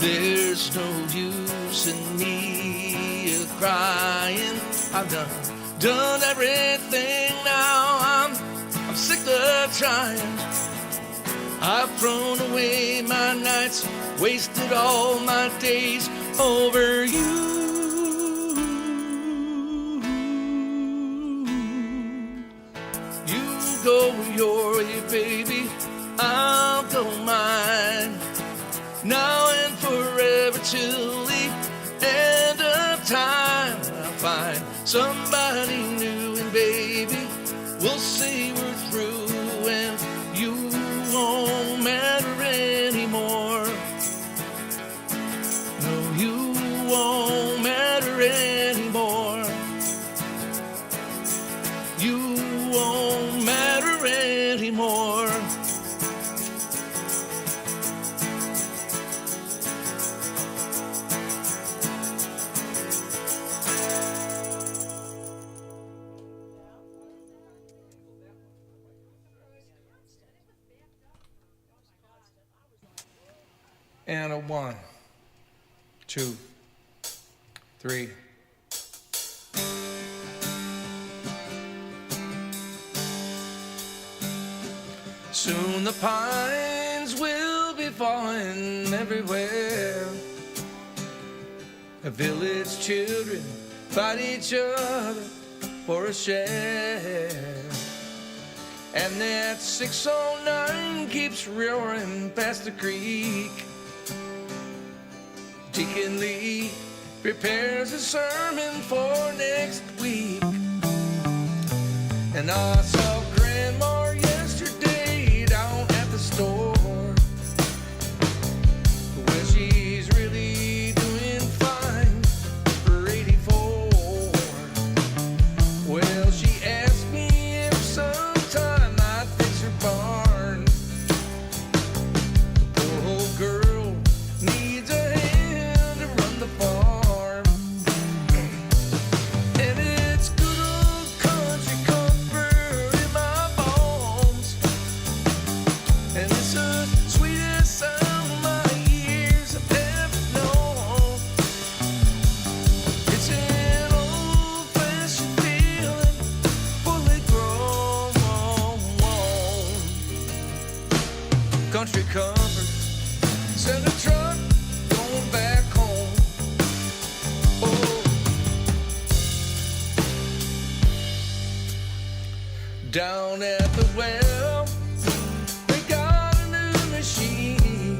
There's no use in me crying. I've done everything now. I'm sick of trying. I've thrown away my nights, wasted all my days over you. You go your way, baby, I'll go mine. Now and forever till the end of time, I'll find somebody new, and baby, we'll say we're through, and you won't matter anymore. No, you won't matter anymore. You won't matter anymore. And a 1, 2, 3. Soon the pines will be falling everywhere. The village children fight each other for a share. And that 609 keeps roaring past the creek. Deacon Lee prepares a sermon for next week. And I saw Grandma yesterday down at the store. Well, she's really doing fine for 84. Well, she asked me if sometime I'd fix her barn. The poor old girl needs a hand to run the farm. And it's good old country comfort in my bones. And it's the sweetest sound my ears have ever known. It's an old-fashioned feeling, fully grown. Country comfort, send a truck going back home. Oh, down at the well, they got a new machine.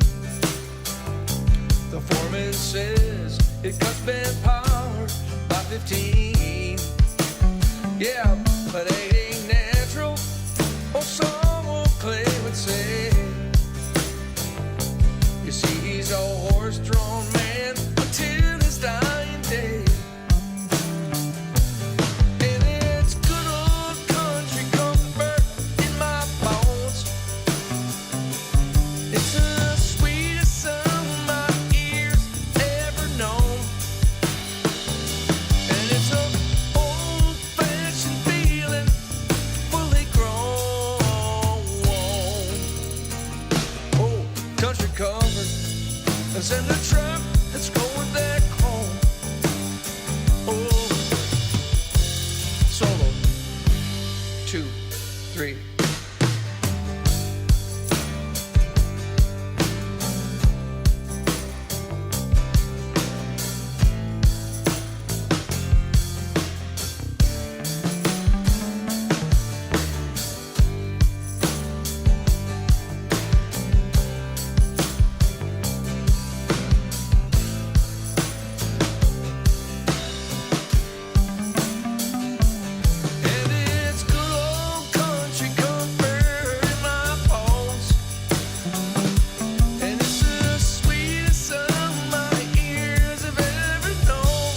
The foreman says it cuts bad power by 15. Yeah, but it ain't natural, or some old clay would say. You see, he's a horse-drawn man until his dying day. And it's good old country comfort in my bones. It's the sweetest sound my ears ever known. And it's an old-fashioned feeling, fully grown. Oh, country comfort, and send a truck that's going back home. Oh, solo, 2, 3. And it's good old country comfort in my bones. And it's the sweetest sound my ears have ever known.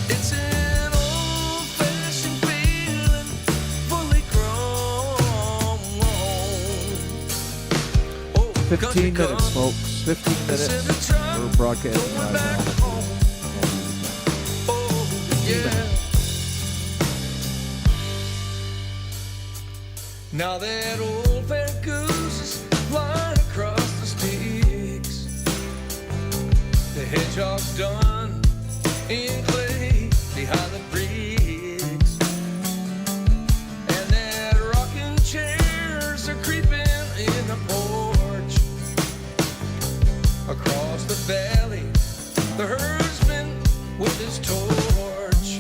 It's an old-fashioned feeling, fully grown. Oh, 15 minutes, folks. 15 minutes. We're broadcasting live now. Oh, yeah. Now that old fat goose is flying across the sticks. hedgehog's done in clay behind the bricks, and that rocking chairs are creeping in the porch. Across the valley, the herdsman with his torch,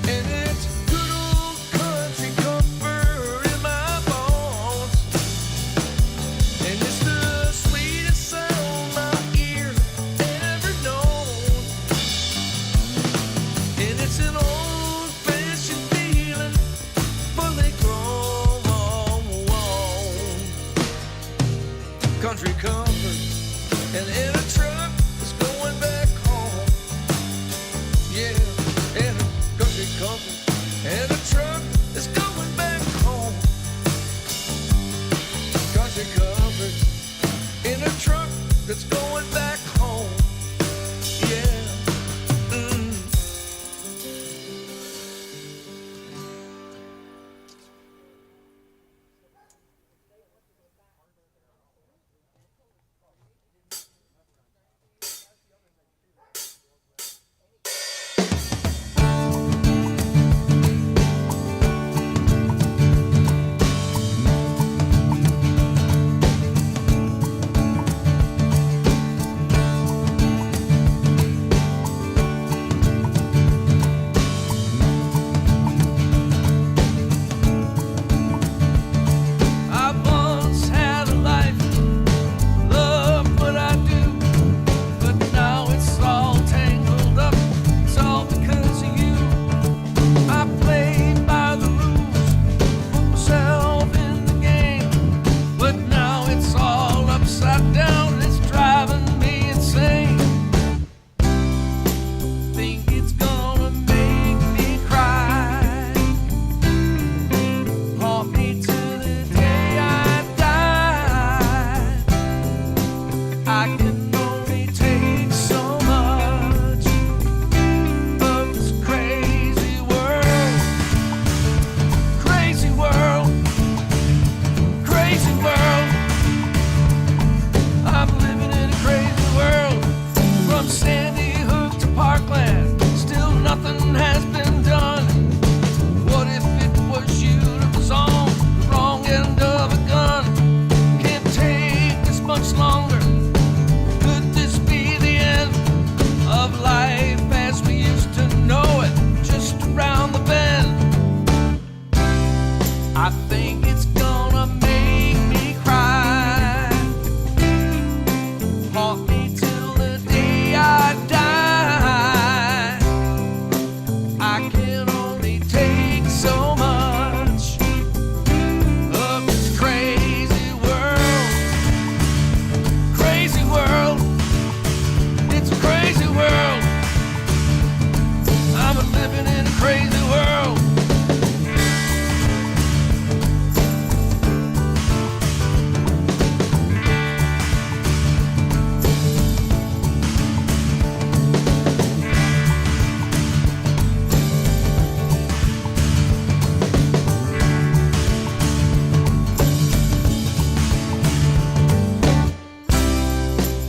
and it's good old country comfort in my bones, and it's the sweetest sound my ear ever known, and it's an old-fashioned feeling fully grown. Country comfort, and in a truck that's going back home. Yeah, in a country comfort, and a truck that's going back home. Country comfort, in a truck that's going back home. Yeah. I once had a life, loved what I do, but now it's all tangled up. It's all because of you. I played by the rules, put myself in the game, but now it's all upside down. It's driving me insane. Think it's gonna make me cry, haunt me to the day I die. I can only take so much of this crazy world, crazy world, crazy world. I'm living in a crazy world. From Sandy Hook to Parkland, still nothing has been done. What if it was you that was on the wrong end of a gun? Can't take this much longer. Could this be the end of life as we used to know it, just around the bend? I think it's gonna make me cry, haunt me till the day I die. I can only take so much of this crazy world, crazy world. It's a crazy world. I'm living in a crazy world.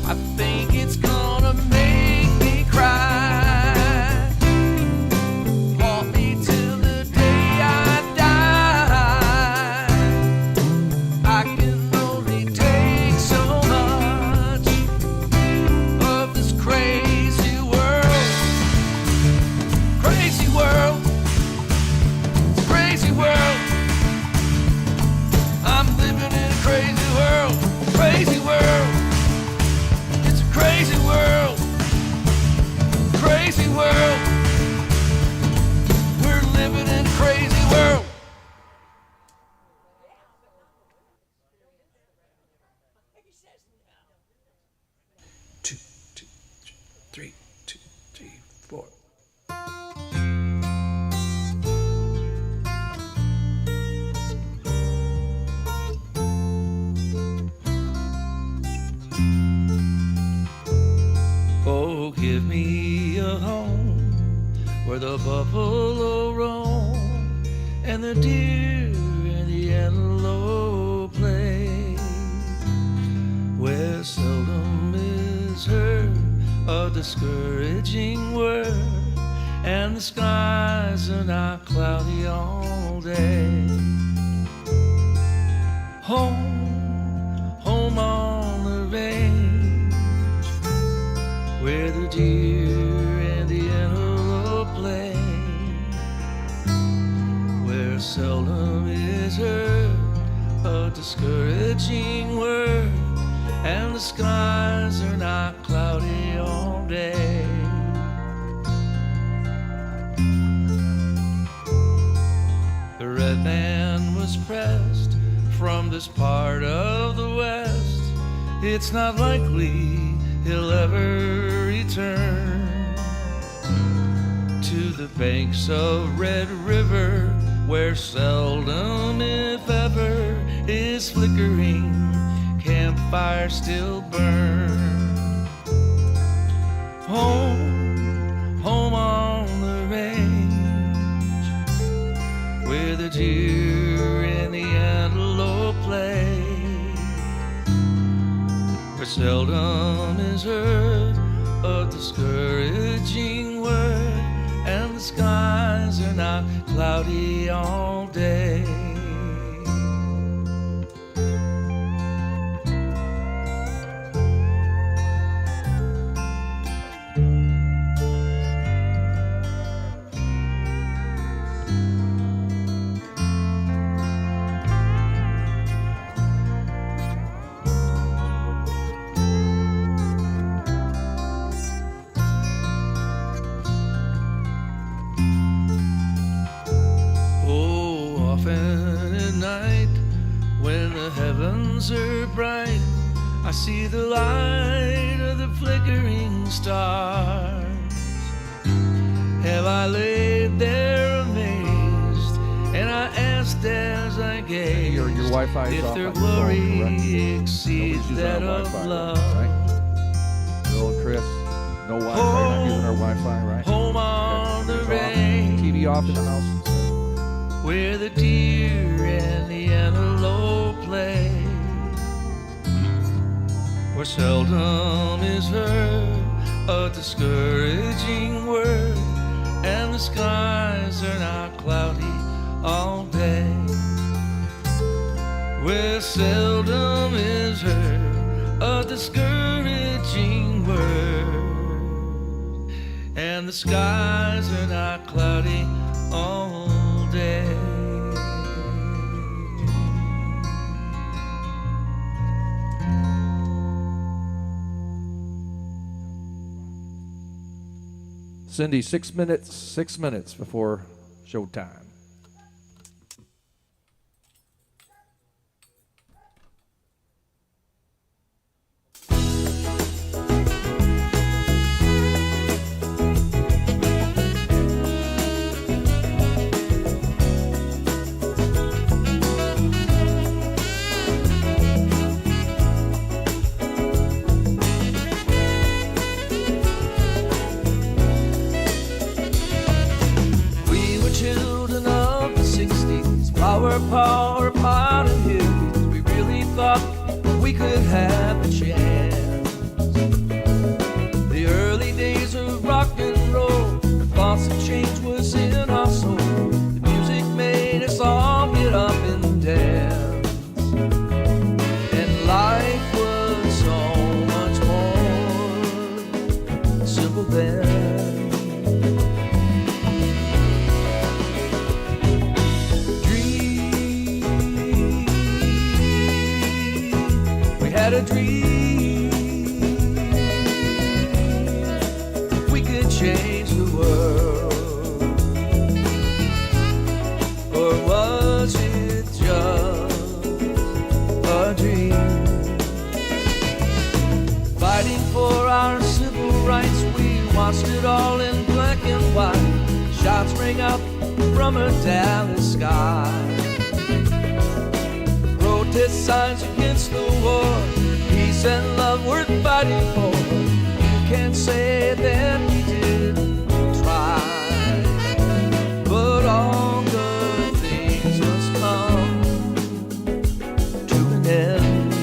I think it's gonna make me cry, haunt me till the day I die. I can only take so much of this crazy world, crazy world. It's a crazy world. I'm living in a crazy world, crazy world. It's a crazy world, crazy world. We're living in a crazy world. Two, three, 4. Oh, give me a home where the buffalo roam and the deer and the antelope play, where seldom is heard a discouraging word, and the skies are not cloudy all day. Home, home on the range, where the deer and the antelope play, where seldom is heard a discouraging word, and the skies are not cloudy all day. The red man was pressed from this part of the West. It's not likely he'll ever return to the banks of Red River, where seldom, if ever, his flickering campfire still burn. Home, home on the range, where the deer and the antelope play, where seldom is heard a discouraging word, and the skies are not cloudy all day. Are bright, I see the light of the flickering stars. Have I laid there amazed, and I asked as I gazed, your Wi-Fi is if off their on your phone, glory correct? exceeds that of Wi-Fi, love. right? Bill and Chris, no Wi-Fi, not using our Wi-Fi, right? Home on the Off. range, TV off in the house. where the deer and the antelope play, where seldom is heard a discouraging word, and the skies are not cloudy all day, where seldom is heard a discouraging word, and the skies are not cloudy all day. Cindy, 6 minutes before showtime. Power pot and hills, we really thought we could have a chance. The early days of rock and roll, the thoughts of change was in our soul. The music made us all get up and dance, and life was so much more simple then. A dream we could change the world, or was it just a dream? Fighting for our civil rights, we watched it all in black and white. Shots rang out from a Dallas sky, protest signs against the war, peace and love worth fighting for. You can't say that we didn't try, but all good things must come to an end.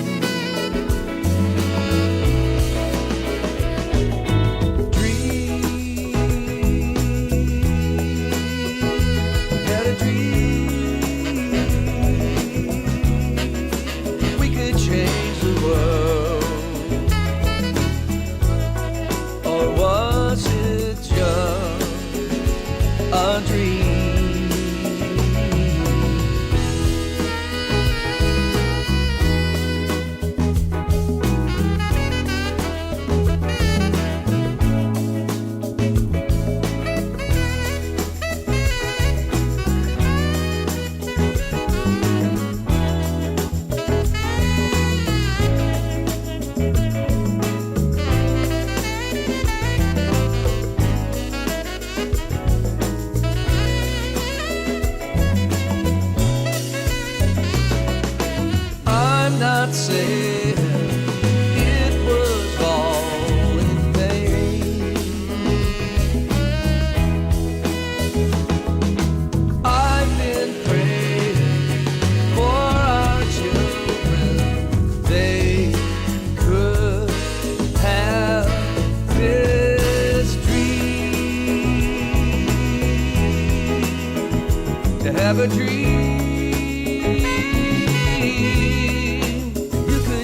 not say it was all in vain. I've been praying for our children. They could have this dream, to have a dream.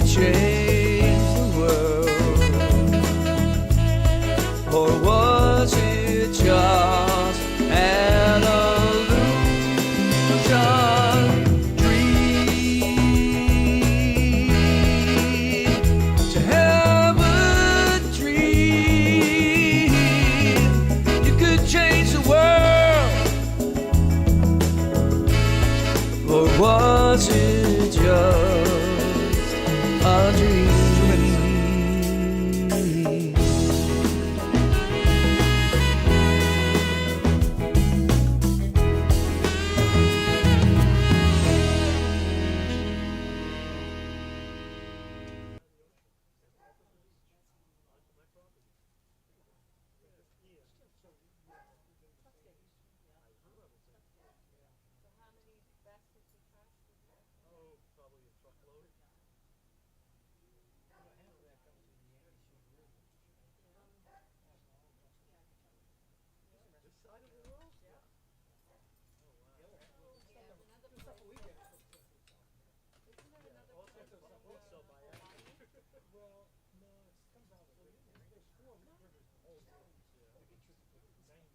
Change the world, or was it just an illusion? Dream, to have a dream, you could change the world, or was it just a dream?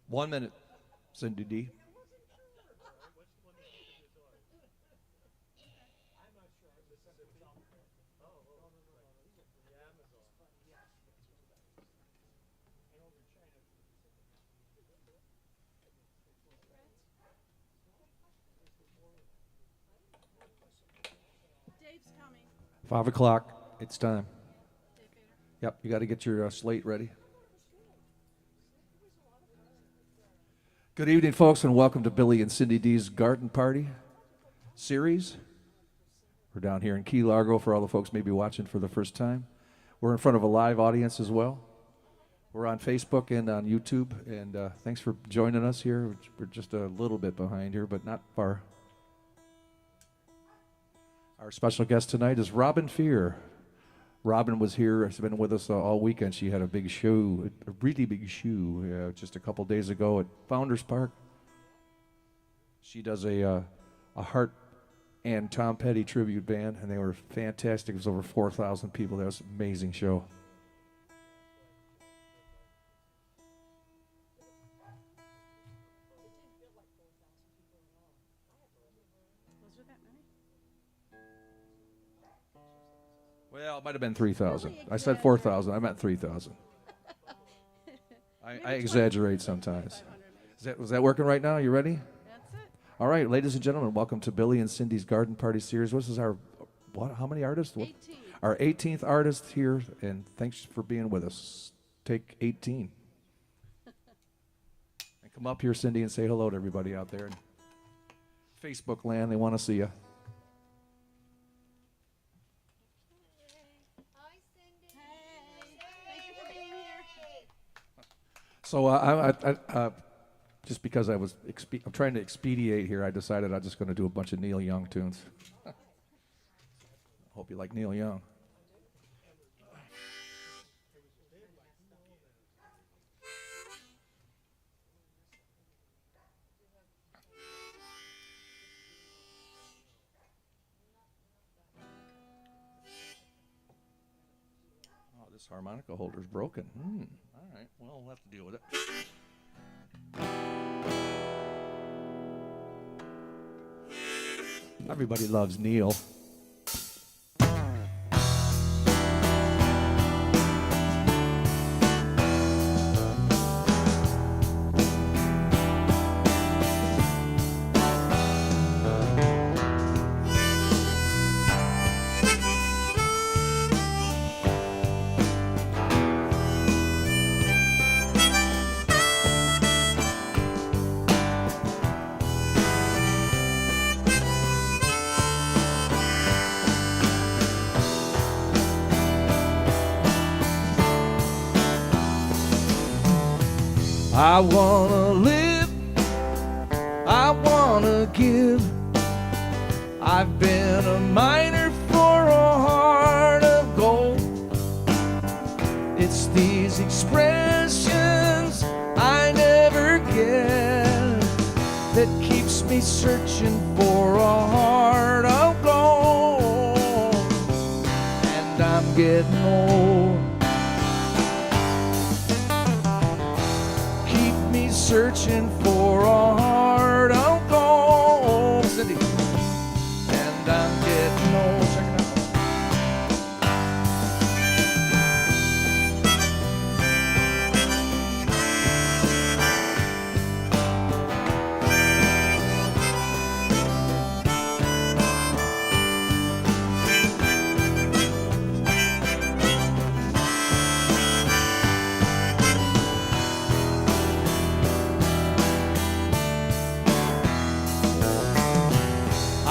One minute, Cindy D. Dave's coming. 5 o'clock. It's time. Yep, you got to get your slate ready. Good evening, folks, and welcome to Billy and Cindy D's Garden Party series. We're down here in Key Largo for all the folks maybe watching for the first time. We're in front of a live audience as well. We're on Facebook and on YouTube, and thanks for joining us here. We're just a little bit behind here, but not far. Our special guest tonight is Robyn Fear. Robyn was here. She's been with us all weekend. She had a big show, a really big show, just a couple days ago at Founders Park. She does a Hart and Tom Petty tribute band, and they were fantastic. It was over 4,000 people. That was an amazing show. Well, it might have been 3,000. I said 4,000. I meant 3,000. I exaggerate sometimes. Was that working right now? You ready? That's it. All right, ladies and gentlemen, welcome to Billy and Cindy's Garden Party series. This is our, how many artists? 18. Our 18th artist here, and thanks for being with us. Take 18. And come up here, Cindy, and say hello to everybody out there in Facebook land. They want to see you. So just because I'm trying to expedite here, I decided I'm just going to do a bunch of Neil Young tunes. Hope you like Neil Young. Oh, this harmonica holder's broken. All right, well, we'll have to deal with it. Everybody loves Neil. I wanna live, I wanna give. I've been a miner for a heart of gold. It's these expressions I never get that keeps me searching for a heart of gold. And I'm getting old. Keep me searching for a heart of gold. Cindy. And I'm getting old. Check it out.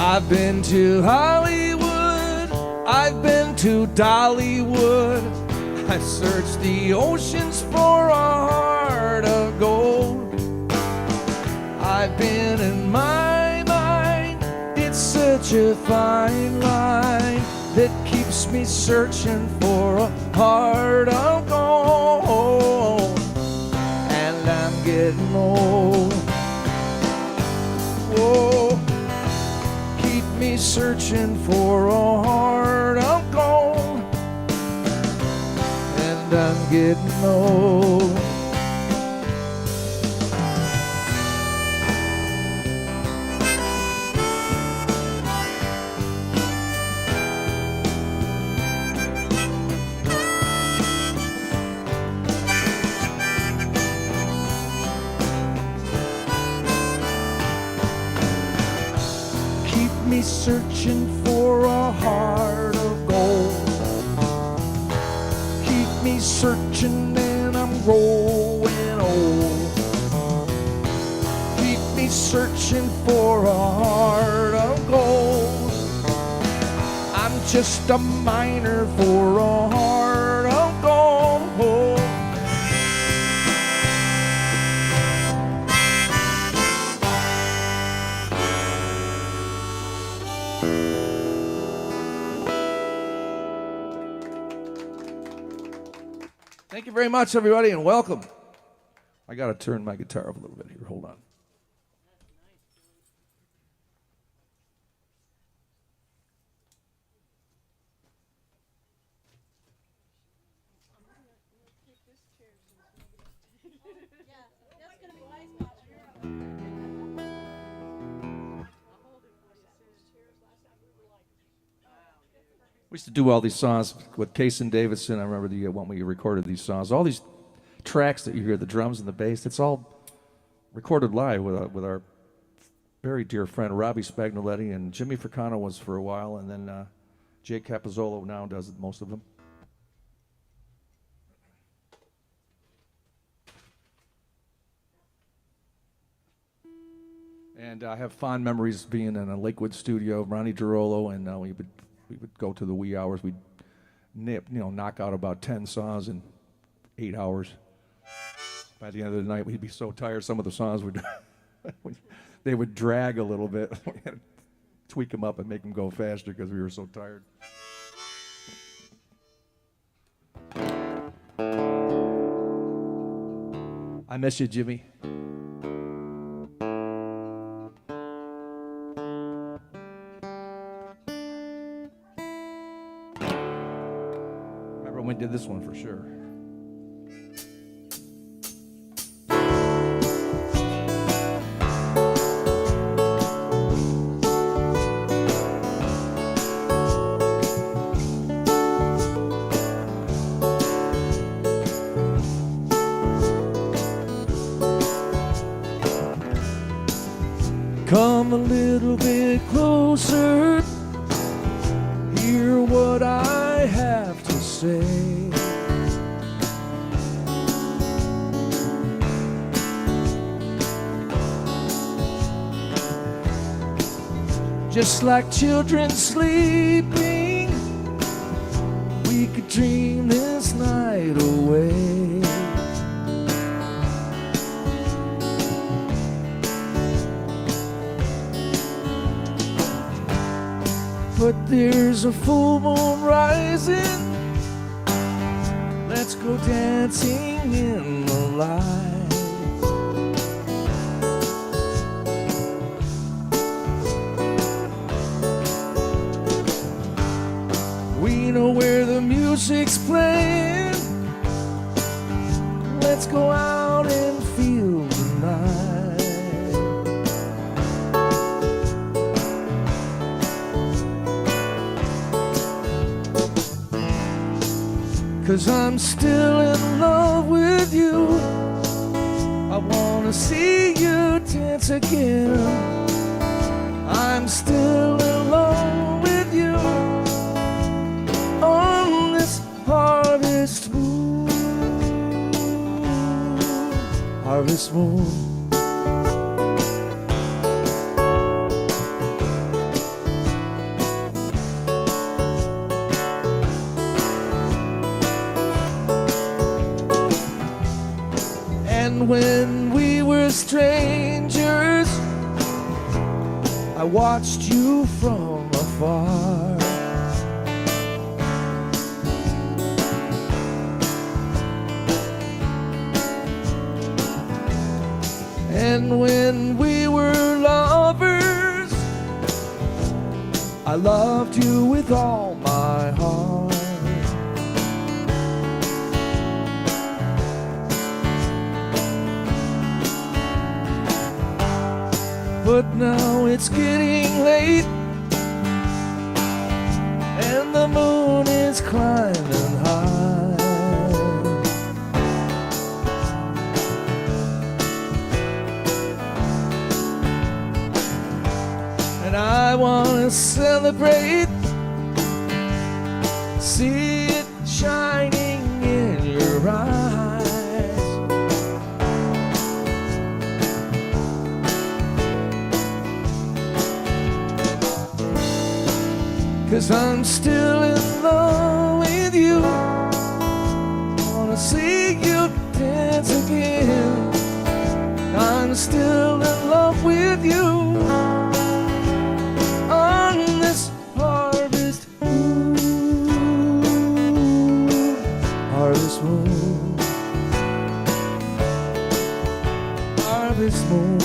I've been to Hollywood, I've been to Dollywood, I've searched the oceans for a heart of gold. I've been in my mind, it's such a fine line that keeps me searching for a heart of gold. And I'm getting old. Whoa. Me searching for a heart of gold, and I'm getting old. Me searching for a heart of gold. Keep me searching and I'm growing old. Keep me searching for a heart of gold. I'm just a miner for a heart of gold. Thank you very much, everybody, and welcome. I got to turn my guitar up a little bit here. Hold on. We used to do all these songs with Case and Davidson. I remember when we recorded these songs. All these tracks that you hear, the drums and the bass, it's all recorded live with our very dear friend Robbie Spagnoletti, and Jimmy Fricano was for a while, and then Jake Capozzolo now does most of them. And I have fond memories being in a Lakewood studio, Ronnie Girolo, and we would go to the wee hours. We'd knock out about 10 songs in 8 hours. By the end of the night, we'd be so tired. Some of the songs they would drag a little bit. We had to tweak them up and make them go faster because we were so tired. I miss you, Jimmy. We did this one for sure. Come a little bit closer, hear what I have to say. Just like children sleeping, we could dream this night away. but there's a full moon rising. Let's go dancing in the light. We know where the music's playing. Let's go out and feel the night. 'Cause I'm still in love with you. I wanna see you dance again. I'm still in love with you on this harvest moon. Harvest moon. And when we were strangers, I watched you from afar. And when we were lovers, I loved you with all my heart. But now it's getting late, and the moon is climbing high. And I want to celebrate, see it shining in your eyes. 'Cause I'm still in love with you. I wanna see you dance again. I'm still in love with you on this harvest moon. Harvest moon. Harvest moon.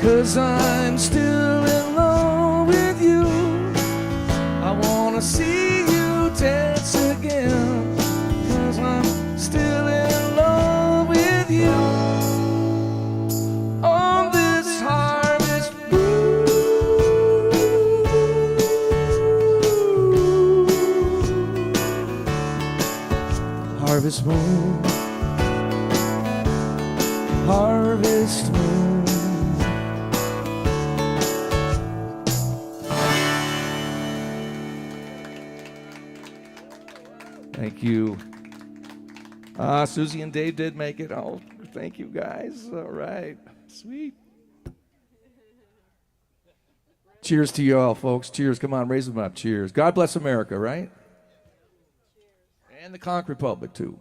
'Cause I'm still in love with you. I wanna see you dance again. 'Cause I'm still in love with you on this harvest moon. Harvest moon. Harvest moon. Thank you. Susie and Dave did make it. Oh, thank you guys. All right. Sweet. Cheers to you all, folks. Cheers. Come on, raise them up. Cheers. God bless America, right? And the Conch Republic, too.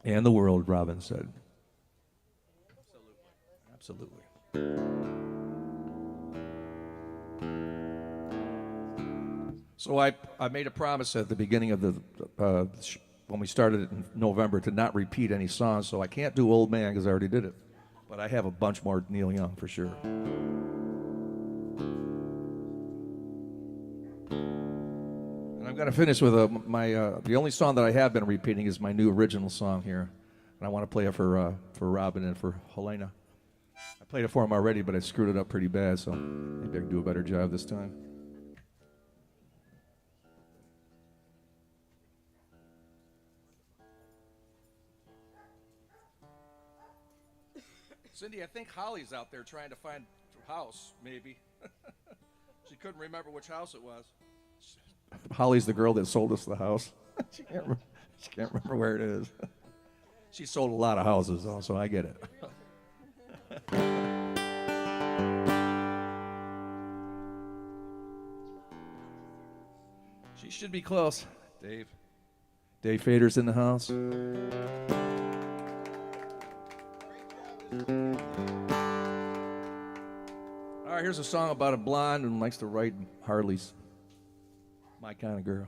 And the world, Robyn said. Absolutely. So I made a promise at the beginning of the when we started it in November to not repeat any songs. So I can't do Old Man because I already did it, but I have a bunch more Neil Young for sure. And I'm going to finish with the only song that I have been repeating is my new original song here, and I want to play it for Robyn and for Helena. I played it for him already, but I screwed it up pretty bad, so maybe I can do a better job this time. Cindy, I think Holly's out there trying to find a house, maybe. She couldn't remember which house it was. Holly's the girl that sold us the house. She can't remember where it is. She sold a lot of houses, though, so I get it. She should be close. Dave Fader's in the house. All right, here's a song about a blonde who likes to ride Harleys. My kind of girl.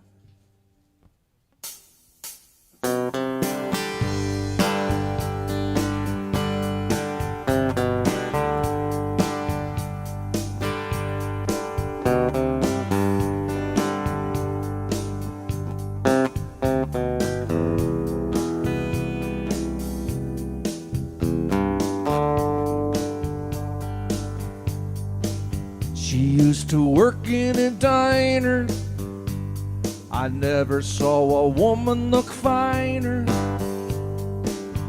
To work in a diner, I never saw a woman look finer.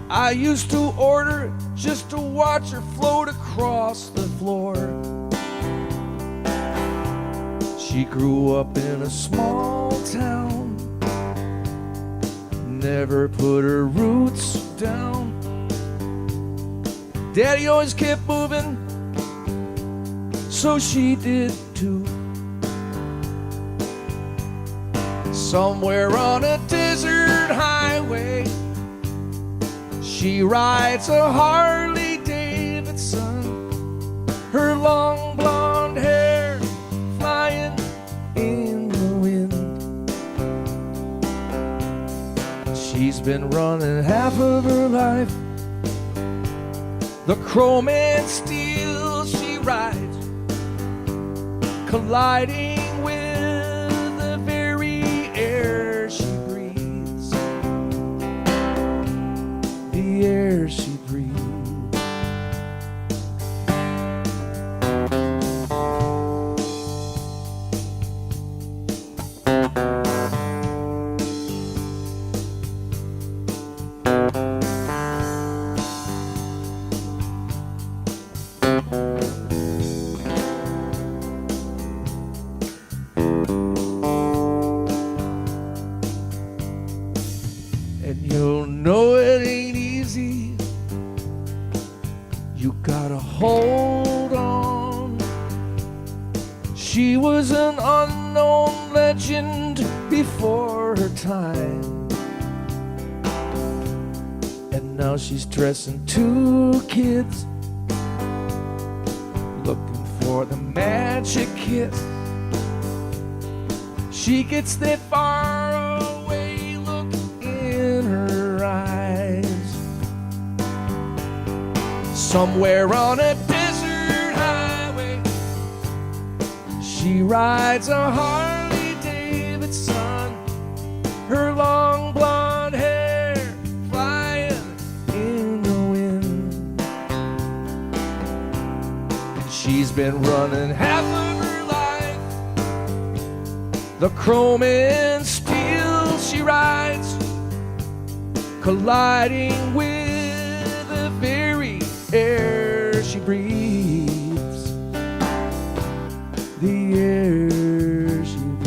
I used to order just to watch her float across the floor. She grew up in a small town, never put her roots down. Daddy always kept moving, so she did too. Somewhere on a desert highway, she rides a Harley Davidson, her long blonde hair flying in the wind. She's been running half of her life, the chrome and steel she rides, colliding with the very air she breathes, the air she breathes. Hold on. She was an unknown legend before her time, and now she's dressing two kids, looking for the magic kiss. She gets that far away look in her eyes. Somewhere on a desert highway, she rides a Harley Davidson, her long blonde hair flying in the wind. She's been running half of her life, the chrome and steel she rides, colliding with the very air she breathes, the air she breathes.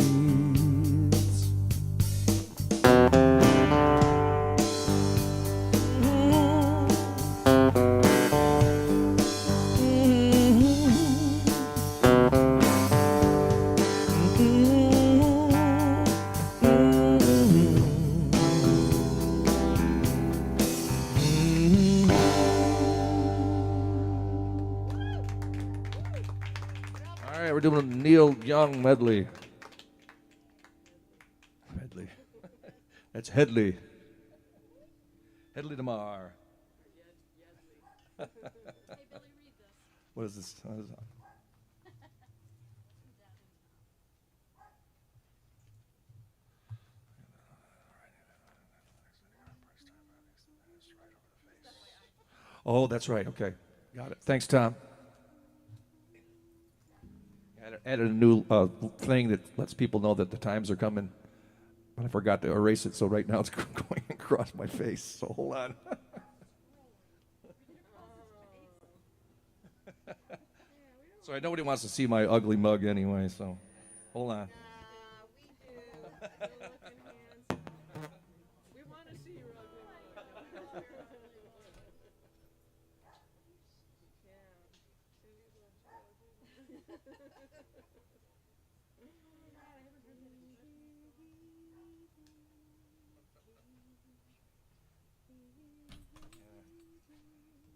We're doing a Neil Young medley. Medley. That's Headley. Headley Damar. What is this? What is that? Oh, that's right. Okay. Got it. Thanks, Tom. Added a new thing that lets people know that the times are coming, but I forgot to erase it, so right now it's going across my face, so hold on. Sorry, nobody wants to see my ugly mug anyway, so hold on.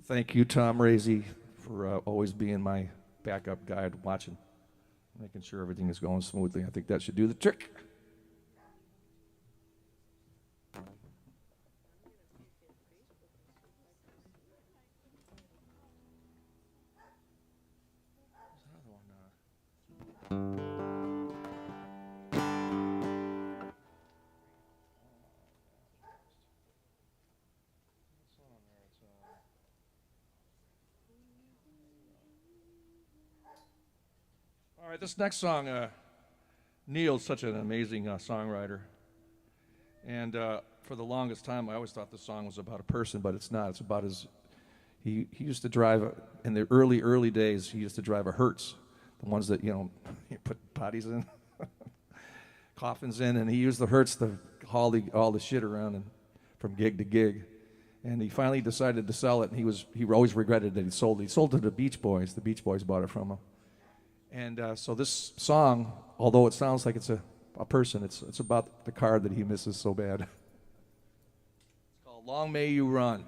Thank you, Tom Razy, for always being my backup guide, watching, making sure everything is going smoothly. I think that should do the trick. All right, this next song, Neil's such an amazing songwriter. And for the longest time, I always thought this song was about a person, but it's not. It's about his, he used to drive, in the early days, he used to drive a Hertz, the ones that, you put bodies in, coffins in, and he used the Hertz to haul all the shit around and from gig to gig. And he finally decided to sell it, and he always regretted that he sold it. He sold it to the Beach Boys. The Beach Boys bought it from him. And so this song, although it sounds like it's a person, it's about the car that he misses so bad. It's called Long May You Run.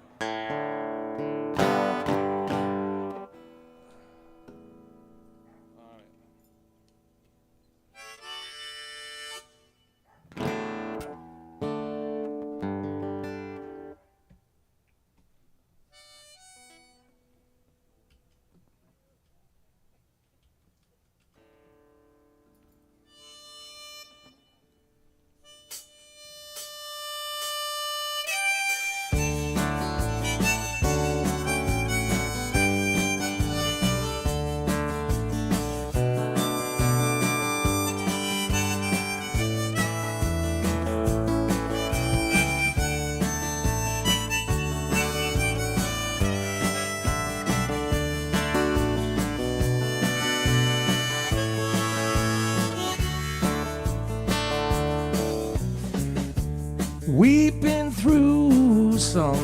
We've been through some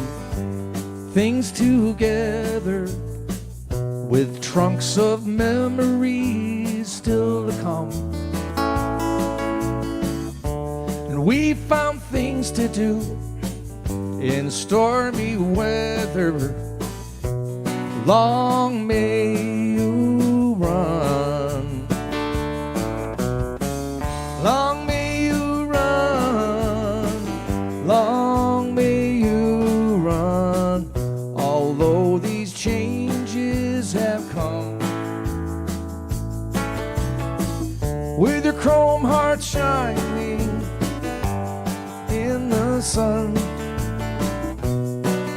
things together, with trunks of memories still to come. And we found things to do in stormy weather. Long may you run. Long may you run. Long may you run. Although these changes have come, with your chrome heart shining in the sun.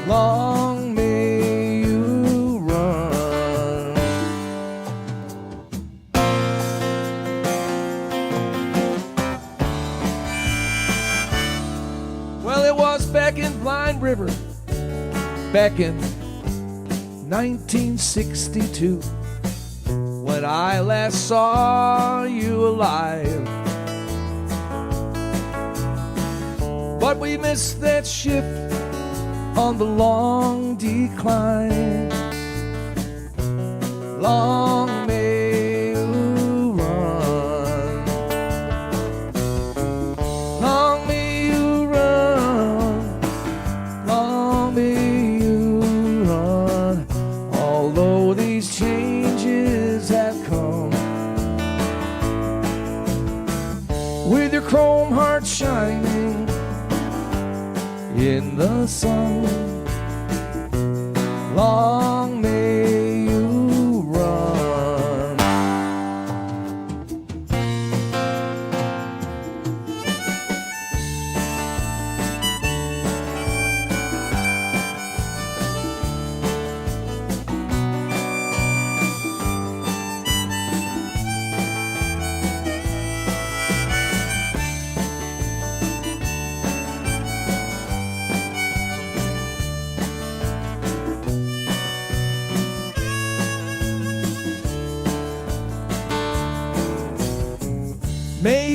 Long may you run. Well, it was back in Blind River, back in 1962, when I last saw you alive. But we missed that shift on the long decline. Long may you run. Long may you run. Long may you run. Although these changes have come, with your chrome heart shining in the sun. Long may you run.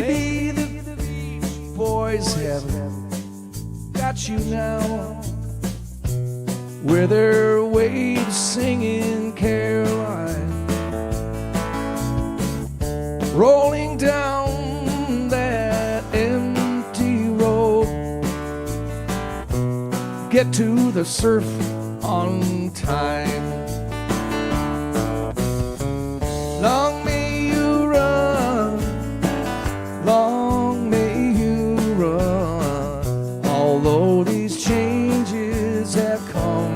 Maybe the Beach Boys have got you now, where they're waves singing Caroline, rolling down that empty road. Get to the surf on time. Long may you run, long may you run, although these changes have come.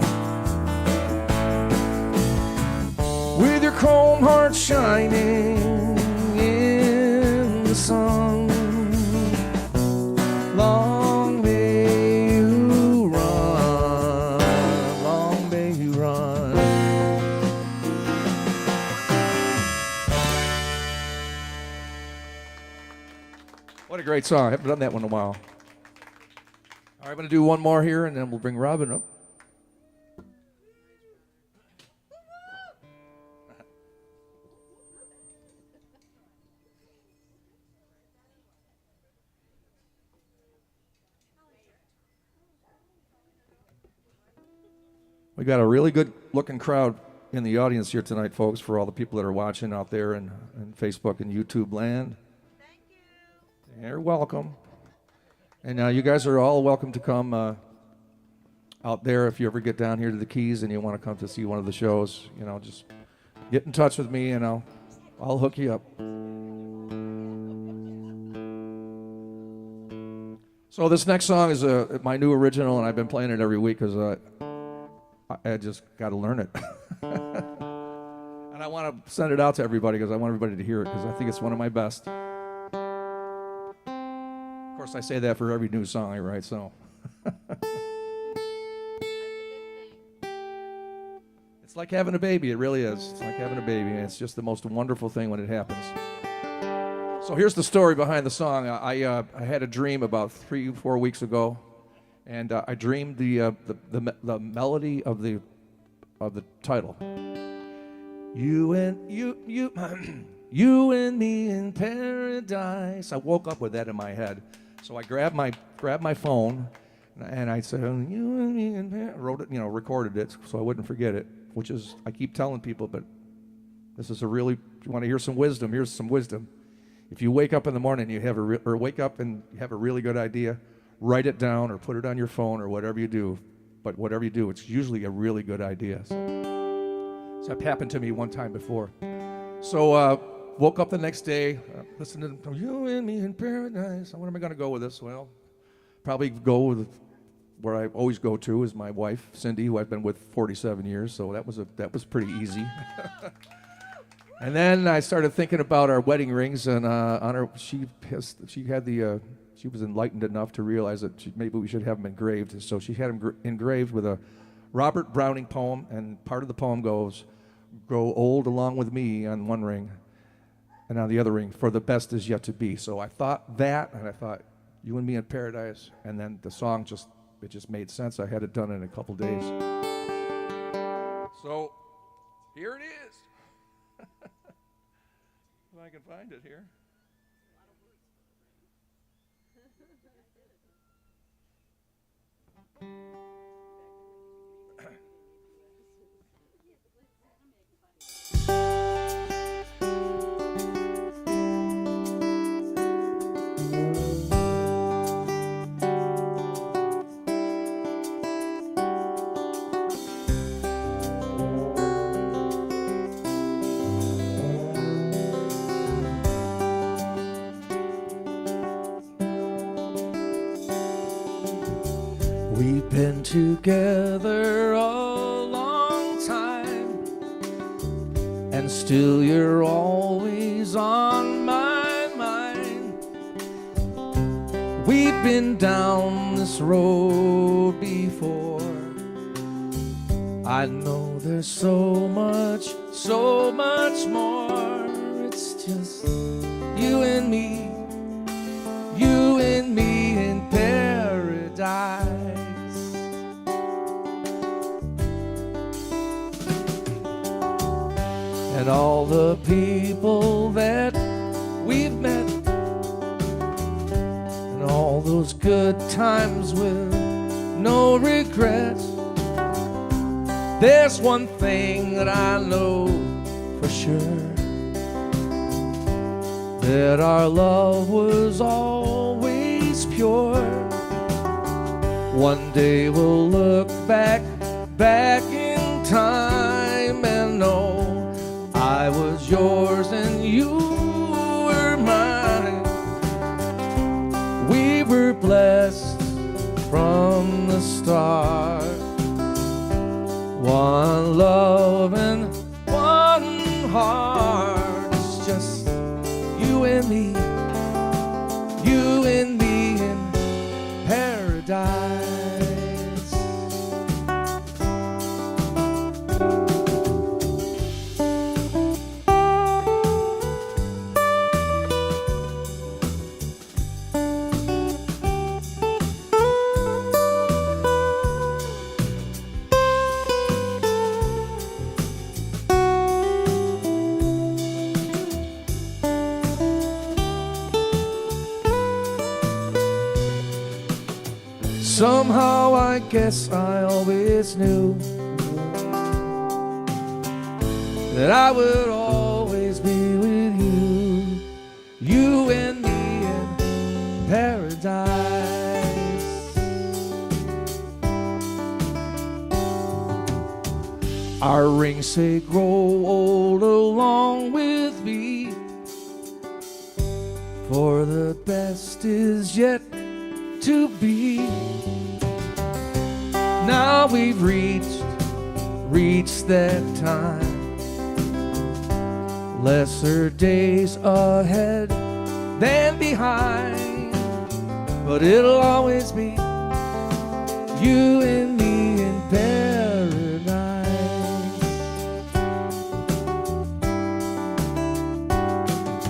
With your chrome heart shining in the sun, long may you run, long may you run. What a great song. I haven't done that one in a while. All right, I'm going to do one more here, and then we'll bring Robyn up. We got a really good looking crowd in the audience here tonight, folks, for all the people that are watching out there in Facebook and YouTube land. Thank you. You're welcome. And you guys are all welcome to come out there if you ever get down here to the Keys and you want to come to see one of the shows. You know, just get in touch with me and I'll hook you up. So this next song is my new original, and I've been playing it every week because I just got to learn it. And I want to send it out to everybody because I want everybody to hear it because I think it's one of my best. Of course, I say that for every new song I write, so. It's like having a baby. It really is. It's like having a baby. And it's just the most wonderful thing when it happens. So here's the story behind the song. I had a dream about 3-4 weeks ago. And I dreamed the melody of the title. You and you and me in paradise. I woke up with that in my head, so I grabbed my phone, and I said, "You and me in paradise." Wrote it, recorded it, so I wouldn't forget it. Which is, I keep telling people, but this is if you want to hear some wisdom, here's some wisdom. If you wake up in the morning, or wake up and you have a really good idea, write it down or put it on your phone or whatever you do. But whatever you do, it's usually a really good idea. So that happened to me one time before. So woke up the next day, listening to You and Me in Paradise. What am I going to go with this? Well, probably go with where I always go to is my wife, Cindy, who I've been with 47 years. So that was pretty easy. And then I started thinking about our wedding rings, and on her, she was enlightened enough to realize that maybe we should have them engraved. So she had them engraved with a Robert Browning poem, and part of the poem goes, "Grow old along with me" on one ring, and on the other ring, "For the best is yet to be." So I thought that, and I thought You and Me in Paradise, and then the song just made sense. I had it done in a couple days. So here it is. If I can find it here. We've been together a long time, and still you're always on my mind. We've been down this road before. I know there's so much more. It's just you and me in paradise. And all the people that we've met those good times with no regrets. There's one thing that I know for sure, that our love was always pure. One day we'll look back in time and know I was yours and you were mine. We were blessed from the start. One love and one heart. It's just you and me, you and me in paradise. Somehow I guess I always knew that I would always be with you, you and me in paradise. Our rings say grow old along with me, for the best is yet to be. Now we've reached that time. Lesser days ahead than behind, but it'll always be you and me in paradise.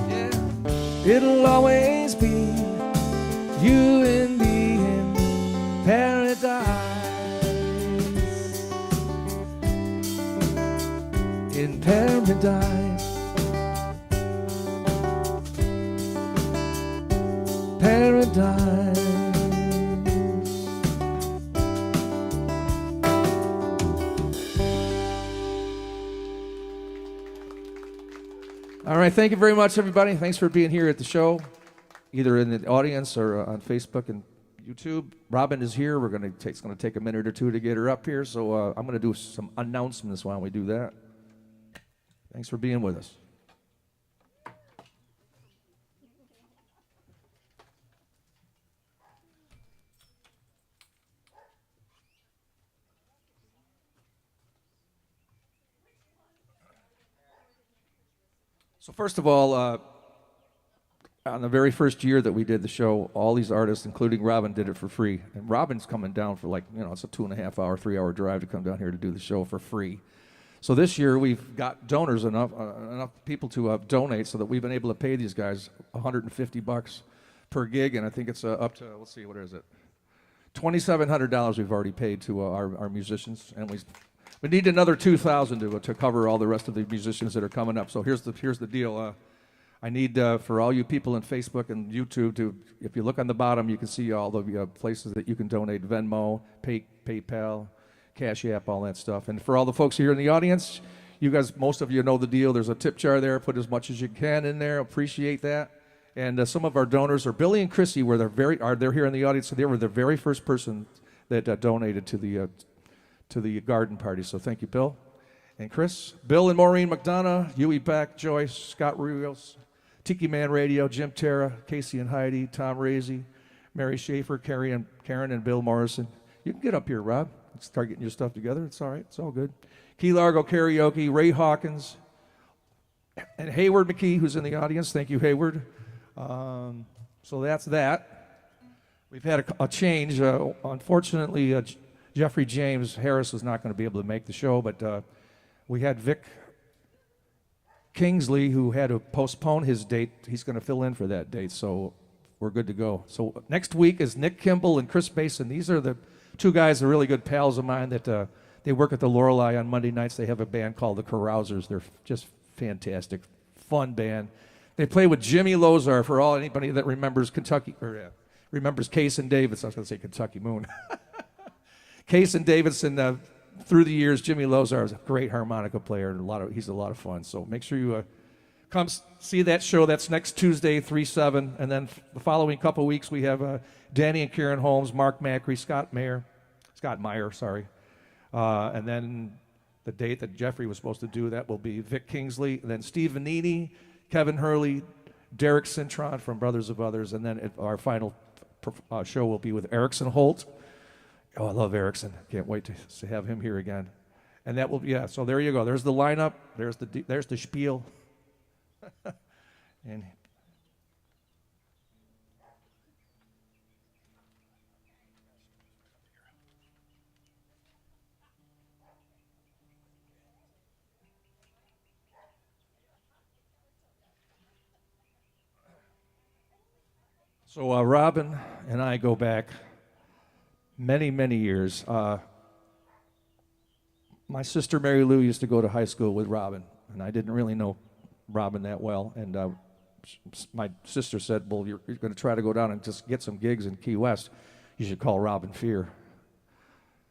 Yeah, it'll always be you and me in paradise. In paradise. Paradise. All right, thank you very much, everybody. Thanks for being here at the show, either in the audience or on Facebook and YouTube. Robyn is here. It's going to take a minute or two to get her up here, so I'm going to do some announcements while we do that. Thanks for being with us. So first of all, on the very first year that we did the show, all these artists, including Robyn, did it for free. And Robyn's coming down for it's a 2.5 hour, 3 hour drive to come down here to do the show for free. So this year we've got donors, enough people to donate, so that we've been able to pay these guys $150 per gig, and I think it's up to, let's see, what is it? $2,700 we've already paid to our musicians, and we need another $2,000 to cover all the rest of the musicians that are coming up. So here's the deal. I need for all you people on Facebook and YouTube to, if you look on the bottom, you can see all the places that you can donate: Venmo, PayPal, Cash App, all that stuff. And for all the folks here in the audience, you guys, most of you know the deal. There's a tip jar there. Put as much as you can in there. Appreciate that. And some of our donors are Billy and Chrissy, they're here in the audience. So they were the very first person that donated to the garden party. So thank you, Bill and Chris. Bill and Maureen McDonough, Huey Beck, Joyce, Scott Rios, Tiki Man Radio, Jim Terra, Casey and Heidi, Tom Razy, Mary Schaefer, Karen and Bill Morrison. You can get up here, Rob. Start getting your stuff together. It's all right. It's all good. Key Largo Karaoke, Ray Hawkins, and Hayward McKee, who's in the audience. Thank you, Hayward. So that's that. We've had a change. Unfortunately, Jeffrey James Harris was not going to be able to make the show, but we had Vic Kingsley, who had to postpone his date. He's going to fill in for that date, so we're good to go. So next week is Nick Kimball and Chris Mason. These are the two guys that are really good pals of mine that they work at the Lorelei on Monday nights. They have a band called the Carousers. They're just fantastic, fun band. They play with Jimmy Lozar, for anybody that remembers remembers Case and Davidson. I was going to say Kentucky Moon. Case and Davidson, through the years, Jimmy Lozar is a great harmonica player, and he's a lot of fun. So make sure you come see that show. That's next Tuesday, 3/7. And then the following couple weeks, we have Danny and Karen Holmes, Mark Macri, Scott Meyer, and then the date that Jeffrey was supposed to do that will be Vic Kingsley, and then Steve Vanini, Kevin Hurley, Derek Cintron from Brothers of Others, and then our final show will be with Erickson Holt. Oh, I love Erickson. Can't wait to have him here again. And that will be, so there you go. There's the lineup. There's the spiel. And so Robin and I go back many, many years. My sister Mary Lou used to go to high school with Robin, and I didn't really know Robin that well. And my sister said, well, you're going to try to go down and just get some gigs in Key West. You should call Robin Fear.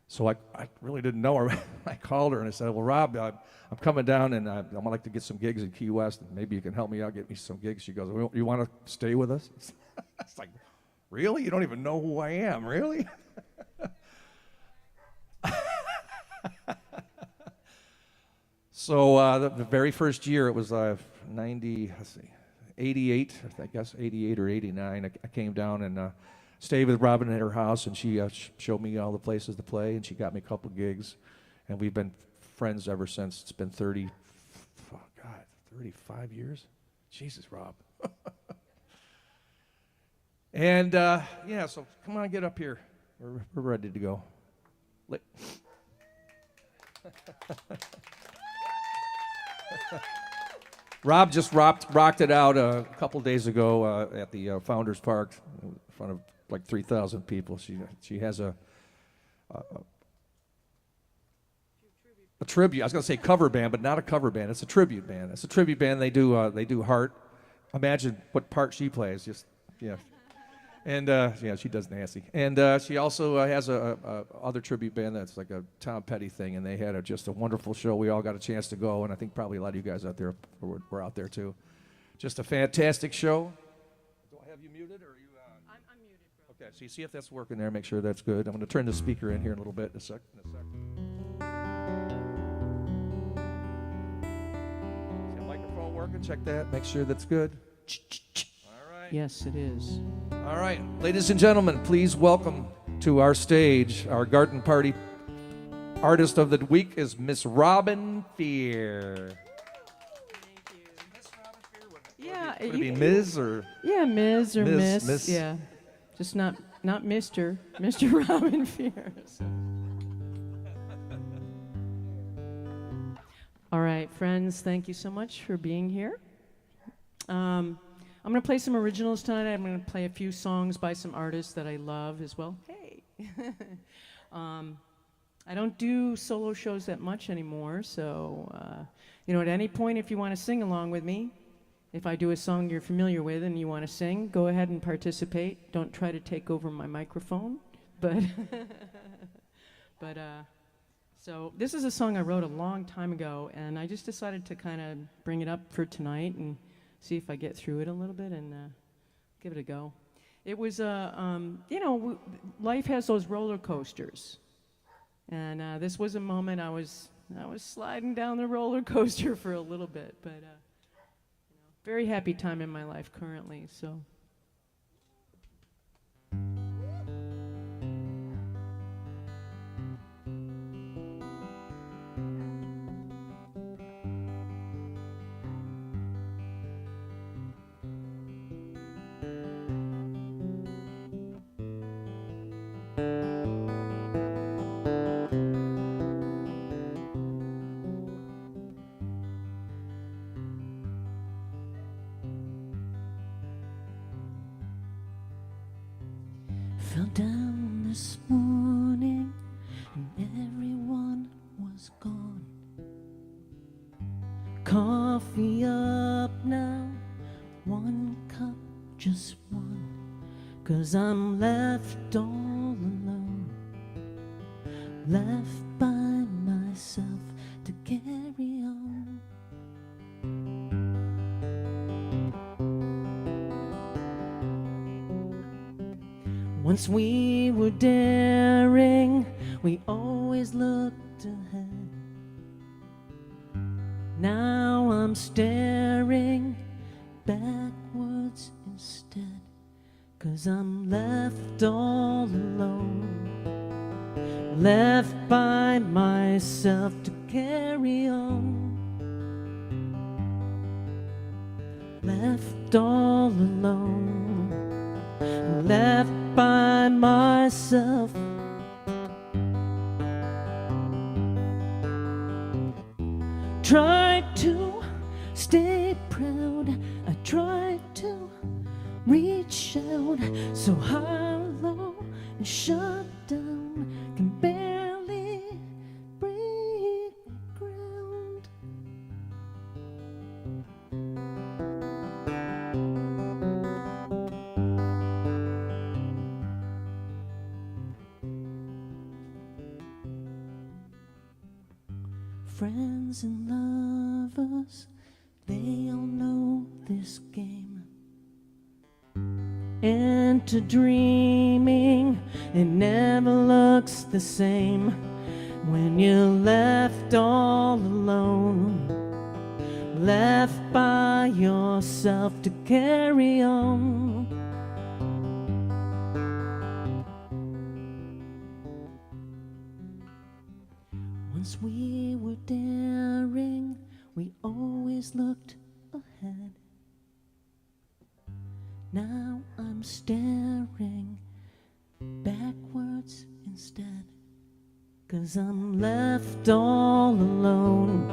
So I really didn't know her. I called her and I said, well, Rob, I'm coming down and I'm going to like to get some gigs in Key West, and maybe you can help me out, get me some gigs. She goes, well, you want to stay with us? It's like, really? You don't even know who I am, really? So the very first year, it was 88, I guess, 88 or 89. I came down and stayed with Robin at her house, and she showed me all the places to play, and she got me a couple gigs, and we've been friends ever since. It's been 35 years? Jesus, Rob. And, so come on, get up here. We're ready to go. Rob just rocked it out a couple days ago at the Founders Park in front of like 3,000 people. She has a tribute. I was going to say cover band, but not a cover band. It's a tribute band. It's a tribute band. They do Heart. Imagine what part she plays. Just And she does Nancy. And she also has a other tribute band that's like a Tom Petty thing, and they had just a wonderful show. We all got a chance to go, and I think probably a lot of you guys out there were out there too. Just a fantastic show. Do I have you muted, or are you? I'm muted, bro. Okay, so you see if that's working there. Make sure that's good. I'm going to turn the speaker in here in a little bit. In a sec. Is that microphone working? Check that. Make sure that's good. Yes, it is. All right, ladies and gentlemen, please welcome to our stage our garden party artist of the week is Miss Robyn Fear. Thank you. Miss Robyn Fear, would Yeah, it be Ms. or? Yeah, Ms. or Miss, Miss. Miss. Yeah, just not Mr. Robyn Fear. All right, friends, thank you so much for being here. I'm going to play some originals tonight. I'm going to play a few songs by some artists that I love as well. Hey! I don't do solo shows that much anymore, so, at any point, if you want to sing along with me, if I do a song you're familiar with and you want to sing, go ahead and participate. Don't try to take over my microphone, but... So this is a song I wrote a long time ago, and I just decided to kind of bring it up for tonight and see if I get through it a little bit and give it a go. It was, life has those roller coasters, and this was a moment I was sliding down the roller coaster for a little bit, but very happy time in my life currently. So. Fell down this morning and everyone was gone. Coffee up now, one cup, just one. 'cause I'm left all alone, left by myself to carry on. Once we were daring, we always looked ahead. Now I'm staring backwards instead, 'cause I'm left all alone, left by myself to carry on. Left all alone, left by myself. Tried to stay proud, I tried to reach out so hollow and shut down, can barely break ground. Friends and lovers, they all know this game. Into dreaming, it never looks the same when you're left all alone, left by yourself to carry on. Once we were daring, we always looked ahead. Now I'm staring backwards instead, 'cause I'm left all alone,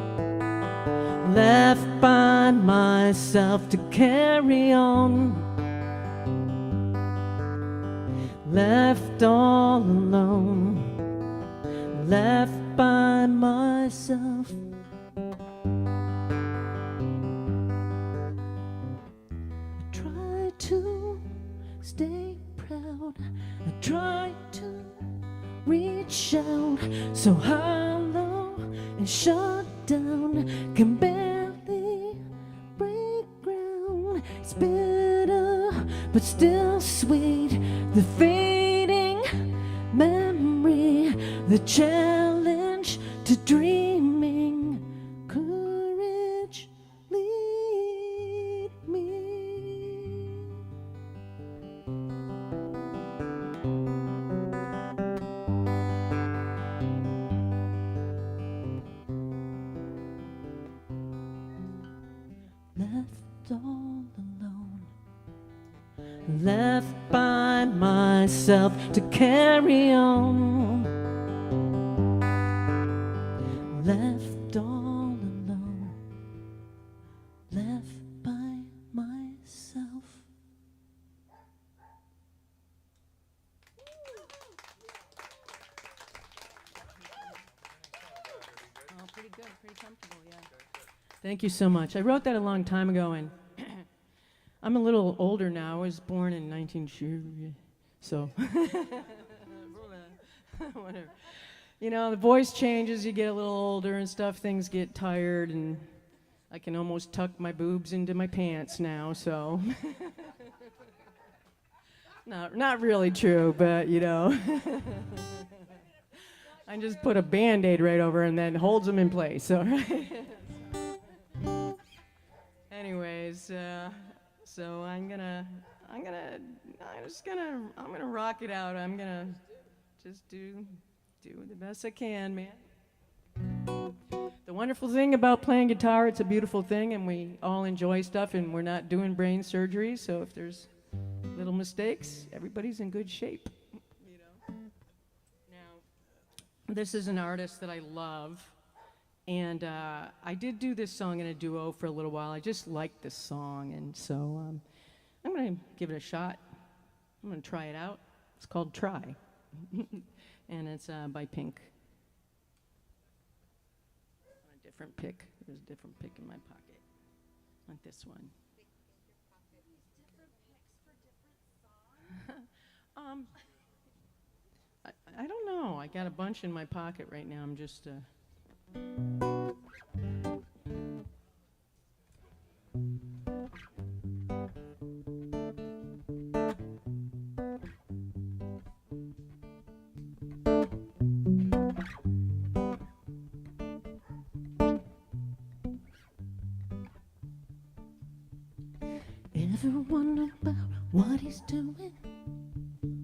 left by myself to carry on. Left all alone, left by myself. I try to stay proud, I try to reach out so hollow and shut down, can barely break ground. It's bitter but still sweet, the fading memory, the challenge to dreaming. Courage, lead me. Left all alone, left by myself to carry on. Left all alone, left by myself. Oh, pretty good, pretty comfortable, yeah. Thank you so much. I wrote that a long time ago, and I'm a little older now. I was born in 19... So, whatever. You know, the voice changes, you get a little older and stuff, things get tired, and I can almost tuck my boobs into my pants now, so. Not really true, but, you know. I just put a Band-Aid right over and then holds them in place, all right? Anyways, so I'm gonna rock it out. I'm gonna just do the best I can, man. The wonderful thing about playing guitar, it's a beautiful thing, and we all enjoy stuff, and we're not doing brain surgery, so if there's little mistakes, everybody's in good shape, you know. Now, this is an artist that I love, and I did do this song in a duo for a little while. I just liked this song, and so I'm going to give it a shot. I'm going to try it out. It's called Try, and it's by Pink. On a different pick. There's a different pick in my pocket. Not this one. Different picks for different songs? I don't know. I got a bunch in my pocket right now. I'm just. Ever wonder about what he's doing?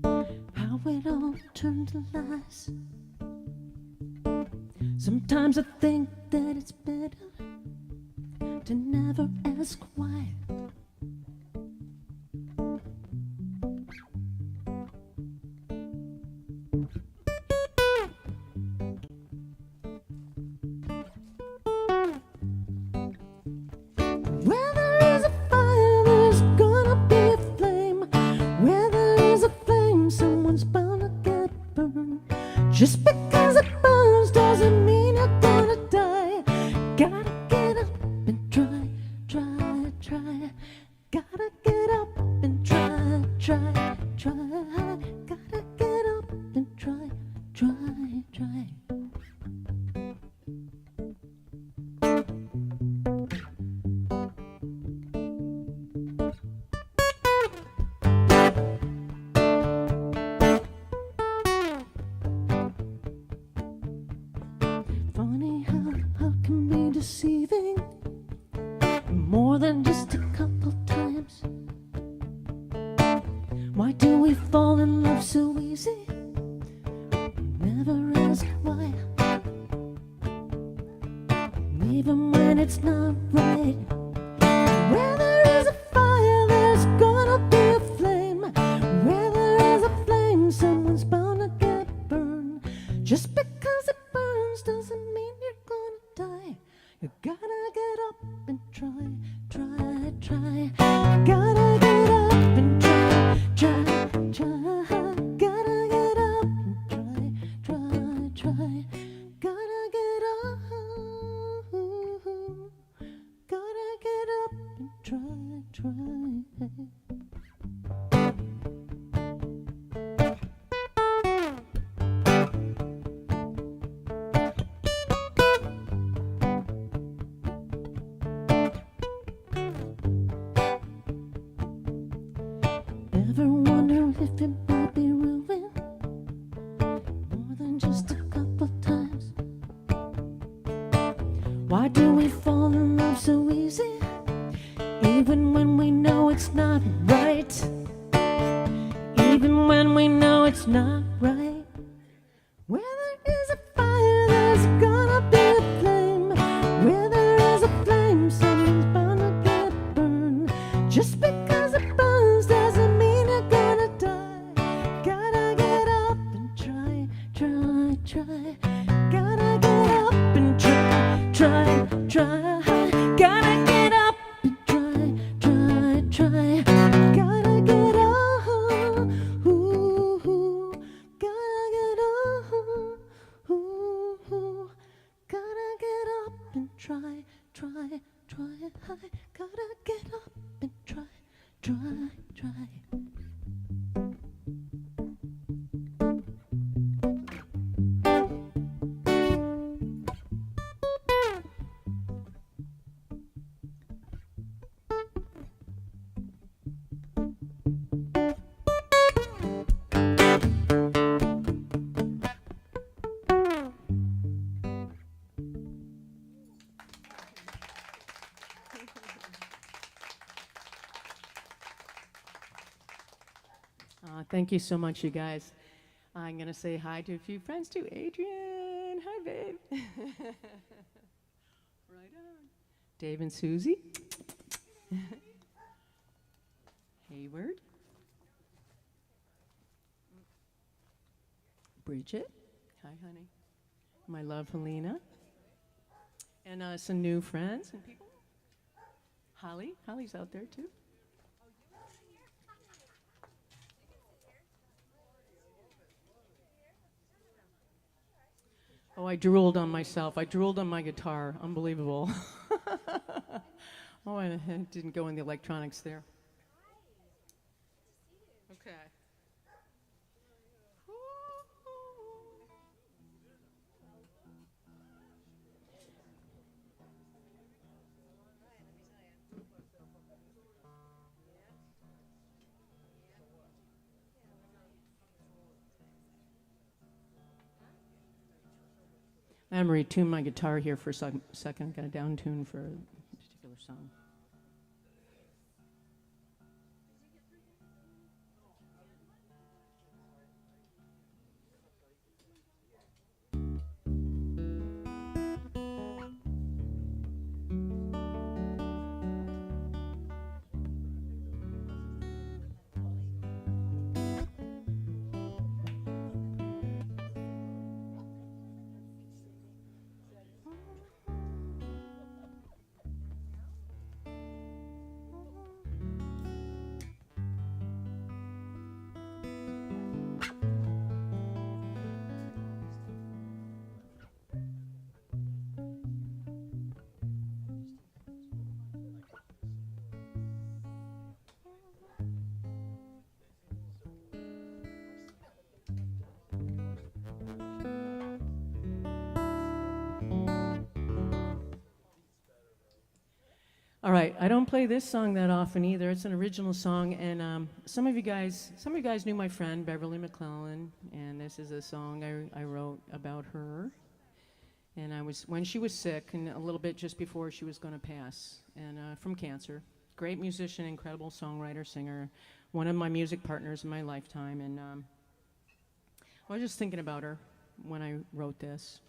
How it all turned to lies? Sometimes I think that it's better to never ask why. Where there is a fire, there's gonna be a flame. Where there is a flame, someone's bound to get burned. Just because it burns doesn't mean you're gonna die. Gotta get up and try, try, try. Gotta get up and try, try, try. Gotta get up and try, try, try. Funny how can be deceiving more than just a couple times. Why do we fall in love so easy? Never ask why. Even when it's not right. Where there is a fire, there's gonna be a flame. Where there is a flame, someone's bound to get burned. Just because it burns doesn't mean you're gonna die. You gotta get up and try, try, try. Gotta get up and try, try, try. Gotta get up and try, try, try. Gotta get up. Gotta get up and try, try. Ever wonder if it might be ruined more than just a couple times? Why do we fall in love so easy, even when we know it's not right? Even when we know it's not right. Where there is a fire, there's gonna be a flame. Where there is a flame, someone's bound to get burned. Just because it burns doesn't mean you're gonna die. Gotta get up and try, try, try. Gotta get up and try, try, try. Gotta get up and try, try, try. Gotta get up, ooh, ooh. Gotta get up, ooh, ooh. Gotta get up and try, try, try. Gotta get up and try, try, try. Thank you so much, you guys. I'm going to say hi to a few friends too. Addrienne, hi, babe. Right on. Dave and Susie. Hayward. Bridget. Hi, honey. My love, Helena. And some new friends and people. Holly. Holly's out there too. Oh, I drooled on myself. I drooled on my guitar. Unbelievable. Oh, I didn't go in the electronics there. Okay. I'm going to retune my guitar here for a second. Got a down tune for a particular song. All right, I don't play this song that often either. It's an original song, and some of you guys knew my friend Beverly McClellan, and this is a song I wrote about her. And when she was sick, and a little bit just before she was going to pass, and from cancer. Great musician, incredible songwriter, singer, one of my music partners in my lifetime, and I was just thinking about her when I wrote this.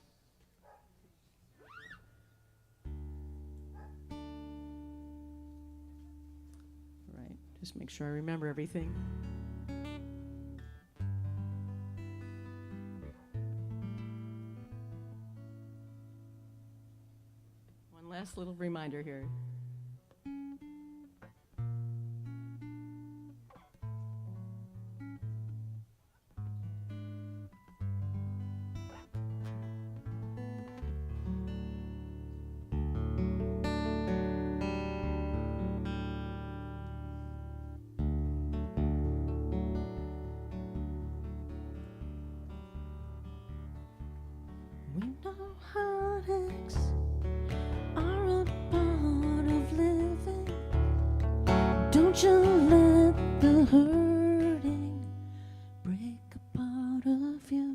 Just make sure I remember everything. One last little reminder here. We know heartaches are a part of living. Don't you let the hurting break a part of you.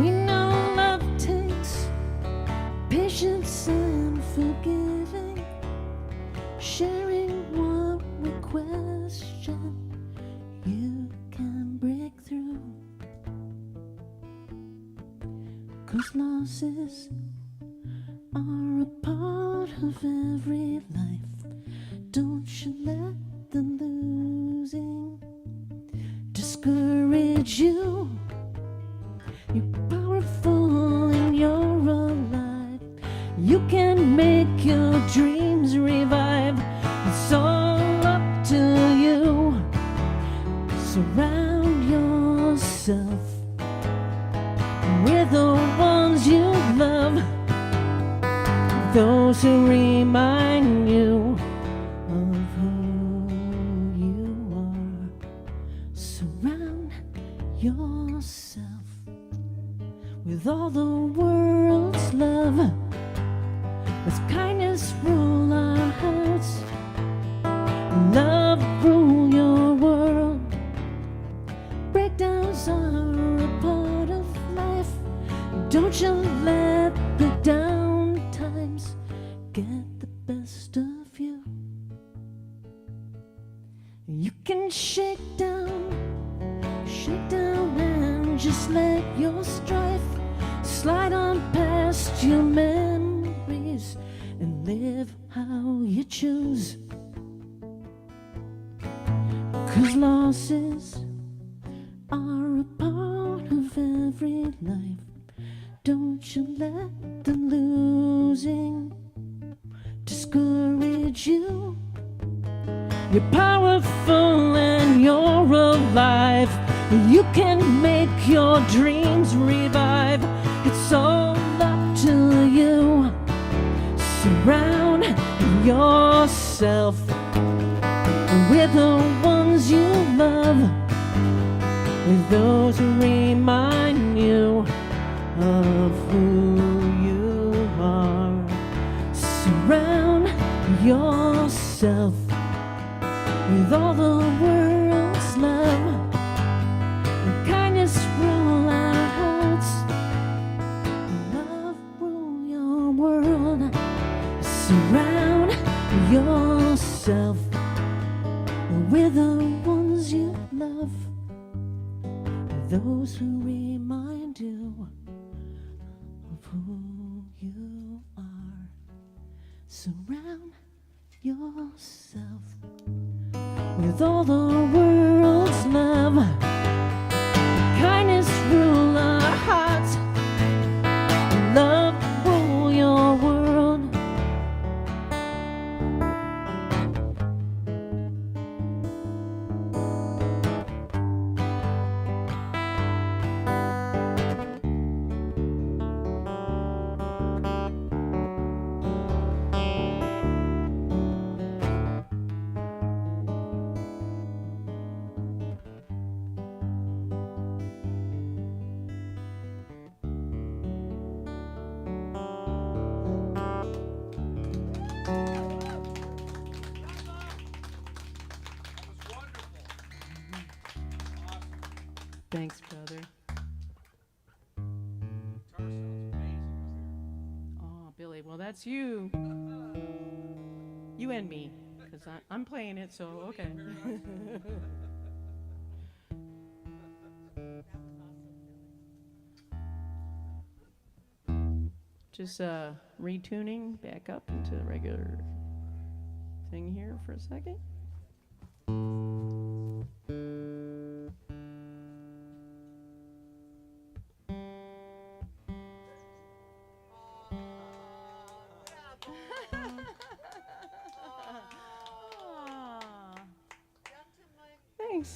We know love takes patience and forgiving, sharing what we question. You can break through. 'Cause losses are a part of every life. Don't you let the losing discourage you. You're powerful and you're alive. You can make your dreams revive. It's all up to you. Surround yourself with the ones you love, those who remind you of who you are. Surround yourself with all the world's love. Let kindness rule our hearts, love rule your world. Breakdowns are a part of life. Don't you let the down times get the best of you. You can shake down and just let your strife slide on past your memories and live how you choose. 'Cause losses are a part of every life. Don't you let the losing discourage you. You're powerful and you're alive. You can make your dreams revive. It's all up to you. Surround yourself with the ones you love, with those who remind you of who you are. Surround yourself with all the world's love, and kindness rule our hearts. with the ones you love, those who remind you of who you are. Surround yourself with all the world's love. Kindness rule our hearts, love rule your world. Thanks, brother. Oh, Billy, well, that's you. You and me, because I'm playing it, so okay. Just retuning back up into the regular thing here for a second.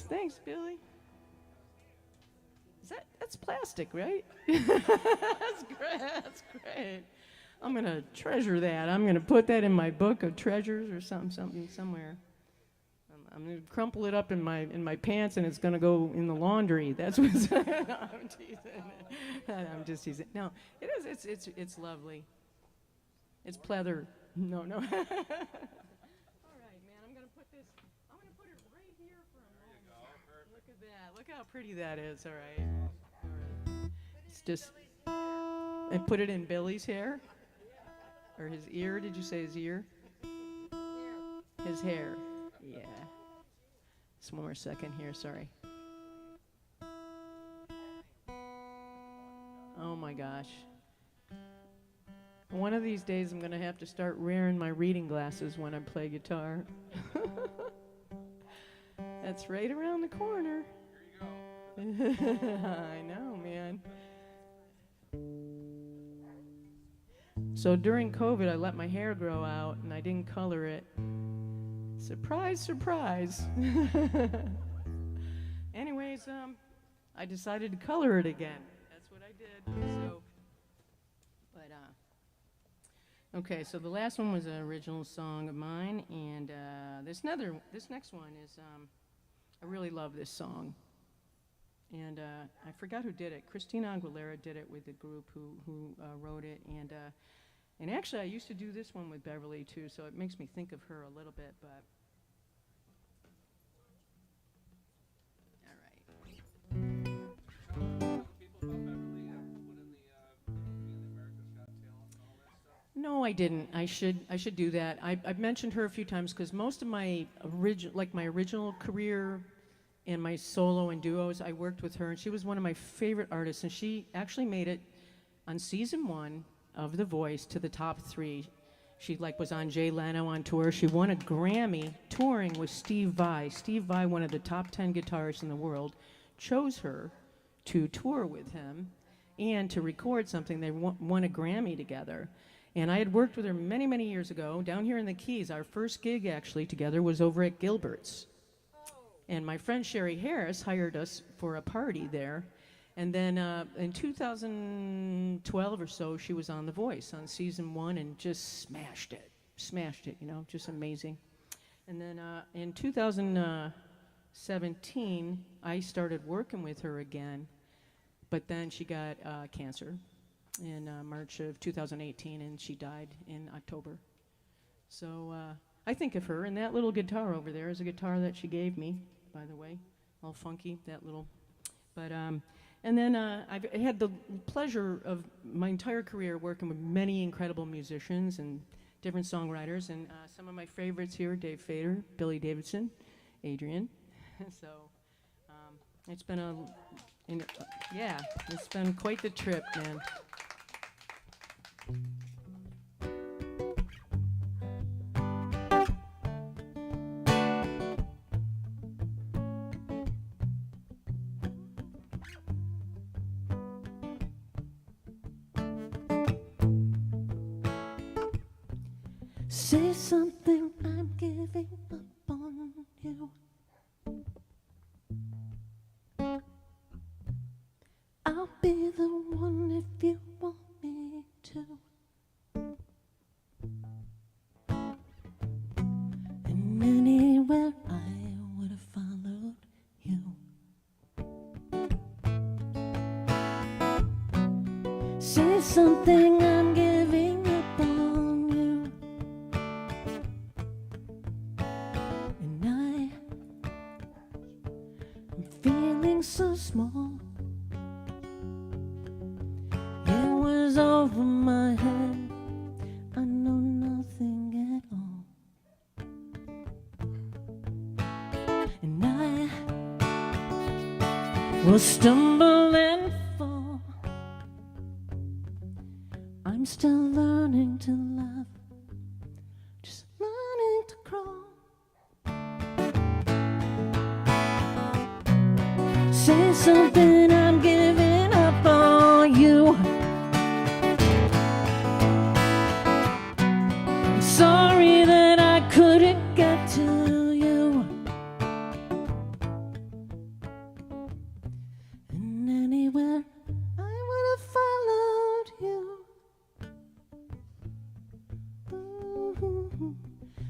Thanks, Billy. That's plastic, right? That's great. That's great. I'm gonna treasure that. I'm gonna put that in my book of treasures or something somewhere. I'm gonna crumple it up in my pants, and it's gonna go in the laundry. That's what's. I'm teasing. I'm just teasing. No, it is. It's lovely. It's pleather. No. All right, man. I'm gonna put it right here for a moment. Look at that. Look how pretty that is. All right. It's just. And put it in Billy's hair, or his ear. Did you say his ear? His hair. Yeah. Just one more second here. Sorry. Oh my gosh. One of these days I'm going to have to start wearing my reading glasses when I play guitar. That's right around the corner. Here you go. I know, man. So during COVID, I let my hair grow out and I didn't color it. Surprise, surprise. Anyways, I decided to color it again. That's what I did. So, okay, so the last one was an original song of mine, and this next one is, I really love this song. And I forgot who did it. Christina Aguilera did it with the group who wrote it, and actually I used to do this one with Beverly too, so it makes me think of her a little bit, but. All right. No, I didn't. I should do that. I've mentioned her a few times because most of my original career and my solo and duos, I worked with her, and she was one of my favorite artists, and she actually made it on season 1 of The Voice to the top 3. She was on Jay Leno on tour. She won a Grammy touring with Steve Vai. Steve Vai, one of the top 10 guitarists in the world, chose her to tour with him and to record something. They won a Grammy together. And I had worked with her many, many years ago down here in the Keys. Our first gig actually together was over at Gilbert's. And my friend Sherry Harris hired us for a party there. And then in 2012 or so, she was on The Voice on season 1 and just smashed it, just amazing. And then in 2017, I started working with her again, but then she got cancer in March of 2018, and she died in October. So I think of her, and that little guitar over there is a guitar that she gave me, by the way, all funky, that little, but and then I've had the pleasure of my entire career working with many incredible musicians and different songwriters, and some of my favorites here, Dave Fader, Billy Davidson, Addrienne. So it's been yeah, it's been quite the trip, man. Say something, I'm giving up on you. I'll be the one if you want me to. And anywhere I would have followed you. Say something, I'm giving up on you. And I'm feeling so small. It was over my head. I know nothing at all. And I will stumble and fall. I'm still learning to love, just learning to crawl. Say something, I'm giving up on you. I'm sorry that I couldn't get to you. And anywhere I would have followed you. Ooh,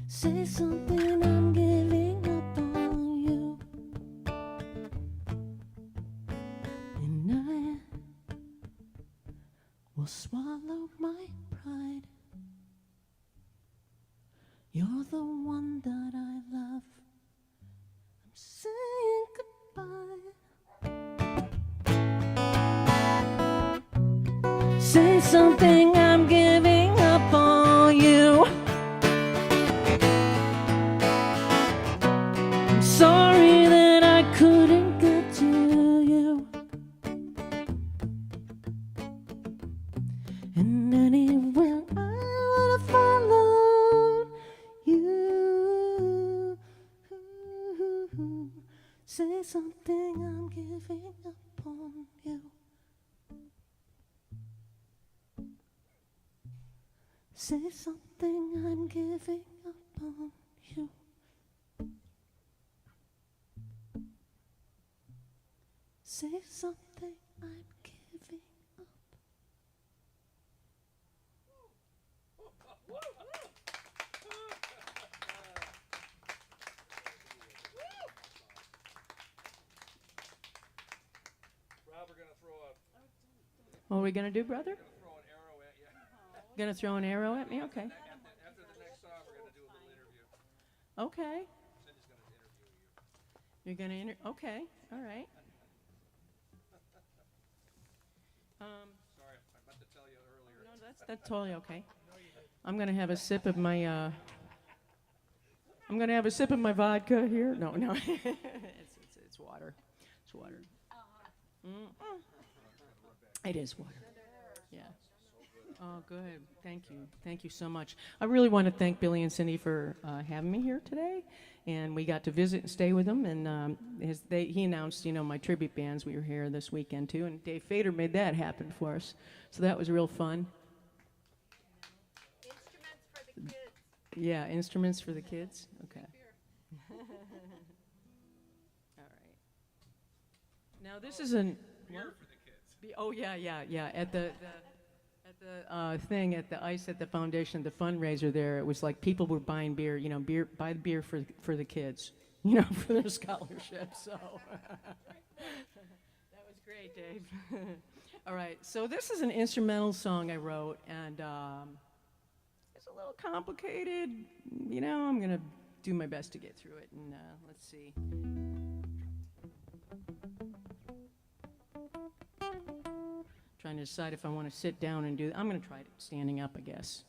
say something, I'm giving up on you. And I will swallow my pride. You're the one that I love. I'm saying goodbye. Say something, I'm giving up on you. I'm sorry that I couldn't get to you. And anywhere I would have followed you. Say something, I'm giving up on you. Say something, I'm giving up on you. Say something, I'm giving up. Rob, we're gonna throw What are we gonna do, brother? an arrow at you. Gonna throw an arrow at me? Okay. After the next song, we're gonna do a little interview. Okay. Cindy's gonna interview you. You're gonna okay. All right. Sorry, I meant to tell you earlier. No, that's totally okay. I'm gonna have a sip of my I'm gonna have a sip of my vodka here. No, it's water. It's water. It is water. Yeah. Oh, good. Thank you so much. I really want to thank Billy and Cindy for having me here today, and we got to visit and stay with them. And he announced, my tribute bands. We were here this weekend too, and Dave Fader made that happen for us. So that was real fun. Instruments for the kids. Yeah, instruments for the kids. Okay. All right. Now this is an. Beer for the kids. Oh yeah. At the thing at the ice at the foundation, the fundraiser there, it was like people were buying beer. Buy the beer for the kids. For their scholarship. So that was great, Dave. All right. So this is an instrumental song I wrote, and it's a little complicated. I'm gonna do my best to get through it, and let's see. Trying to decide if I want to sit down and do. I'm going to try it standing up, I guess.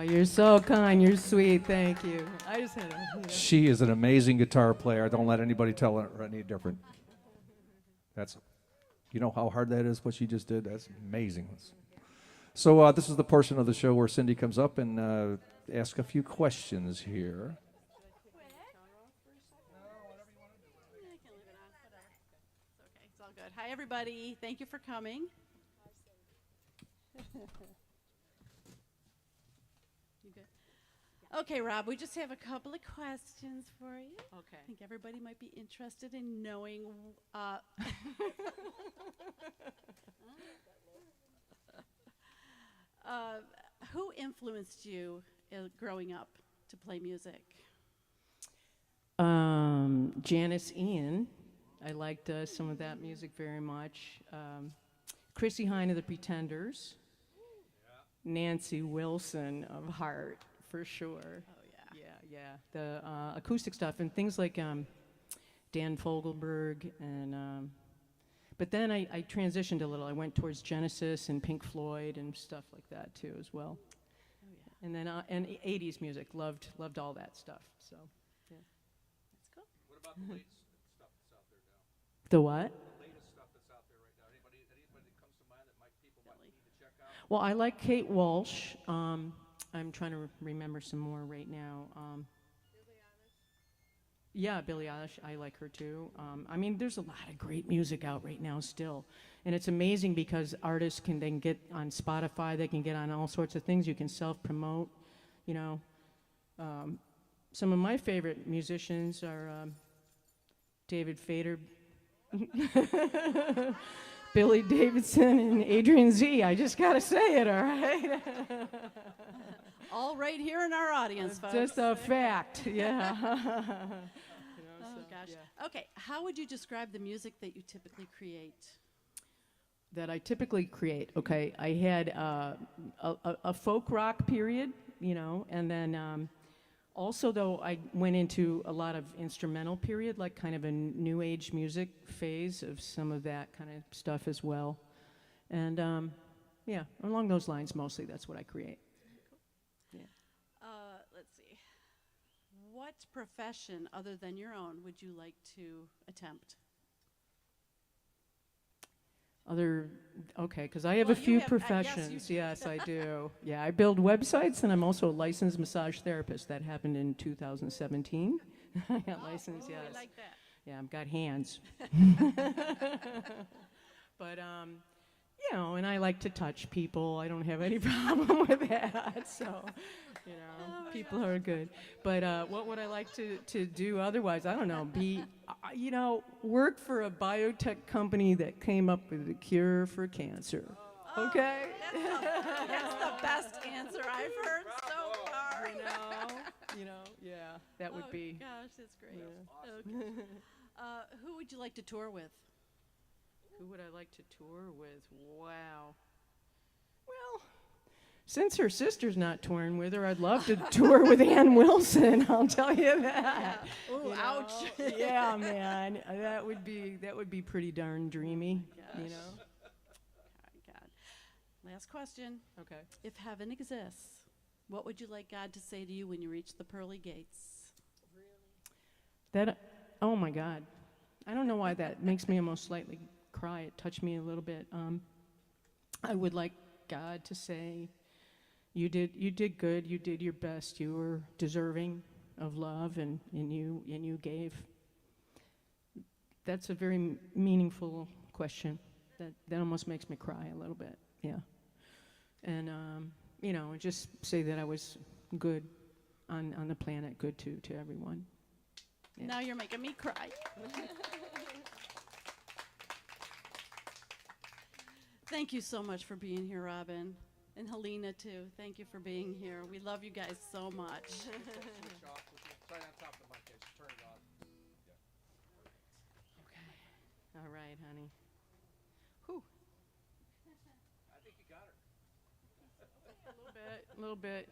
Oh, you're so kind. You're sweet. Thank you. I just had a. She is an amazing guitar player. Don't let anybody tell her any different. That's, you know how hard that is, what she just did? That's amazing. So this is the portion of the show where Cindy comes up and asks a few questions here. It's all good. Hi, everybody. Thank you for coming. You good? Okay, Rob, we just have a couple of questions for you. Okay. I think everybody might be interested in knowing. Who influenced you growing up to play music? Janice Ian. I liked some of that music very much. Chrissy Hine of the Pretenders. Nancy Wilson of Heart, for sure. Oh, yeah. Yeah. The acoustic stuff and things like Dan Fogelberg and. But then I transitioned a little. I went towards Genesis and Pink Floyd and stuff like that too as well. Oh, yeah. And then and 80s music, loved all that stuff. So, yeah. That's cool. What about the latest stuff that's out there now? The what? The latest stuff that's out there right now. Anybody that comes to mind that people might need to check out? Well, I like Kate Walsh. I'm trying to remember some more right now. Yeah, Billie Eilish, I like her too. I mean, there's a lot of great music out right now still. And it's amazing because artists can then get on Spotify, they can get on all sorts of things. You can self-promote, you know. Some of my favorite musicians are David Fader, Billy Davidson, and Addrienne Z. I just got to say it, all right? All right here in our audience, folks. Just a fact, yeah. Oh, gosh. Yeah. Okay, how would you describe the music that you typically create? That I typically create. Okay, I had a folk rock period, you know, and then also though I went into a lot of instrumental period, like kind of a new age music phase of some of that kind of stuff as well. And yeah, along those lines mostly, that's what I create. Yeah. Let's see. What profession other than your own would you like to attempt? Okay, because I have Well, a you few have- yes, you professions. do. Yes, I do. Yeah, I build websites, and I'm also a licensed massage therapist. That happened in 2017. I got licensed, Oh, yes. I like that. Yeah, I've got hands. But, you know, and I like to touch people. I don't have any problem with that. So, you know, people are good. But what would I like to do otherwise? I don't know. You know, work for a biotech company that came up with a cure for cancer. Okay? That's the best answer I've heard so far. You know, yeah, that would be. Gosh, that's great. Yeah. Okay. Who would you like to tour with? Who would I like to tour with? Wow. Well, since her sister's not touring with her, I'd love to tour with Ann Wilson. I'll tell you that. Ooh, You know? ouch. Yeah, man, that would be pretty darn dreamy. You Gosh. know. God. Last question. Okay. If heaven exists, what would you like God to say to you when you reach the pearly gates? That. Oh my God. I don't know why that makes me almost slightly cry. It touched me a little bit. I would like God to say, you did good. You did your best. You were deserving of love, and you gave. That's a very meaningful question. That almost makes me cry a little bit. Yeah. And you know, just say that I was good on the planet, good to everyone. Yeah. Now you're making me cry. Thank you so much for being here, Robyn. And Helena, too. Thank you for being here. We love you guys so much. Right on top of the mic, just turn it on. Okay. All right, honey. Whew. I think you got her. A little bit.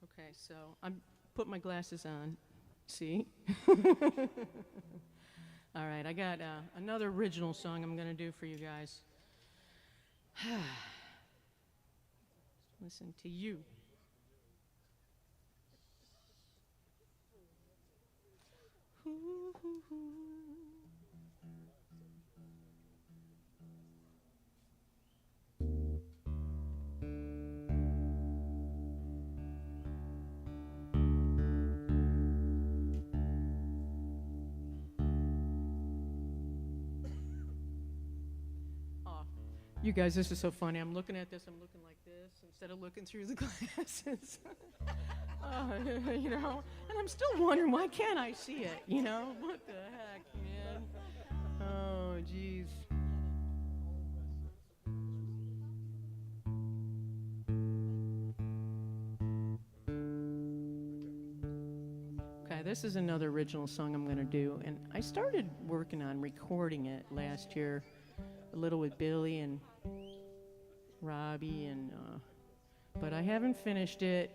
Okay, so I'm put my glasses on. See? All right, I got another original song I'm going to do for you guys. Listen to you. You guys, this is so funny. I'm looking at this, I'm looking like this instead of looking through the glasses. You know, and I'm still wondering, why can't I see it? You know, what the heck, man? Oh, jeez. Okay, this is another original song I'm going to do, and I started working on recording it last year, a little with Billy and Robbie, and but I haven't finished it.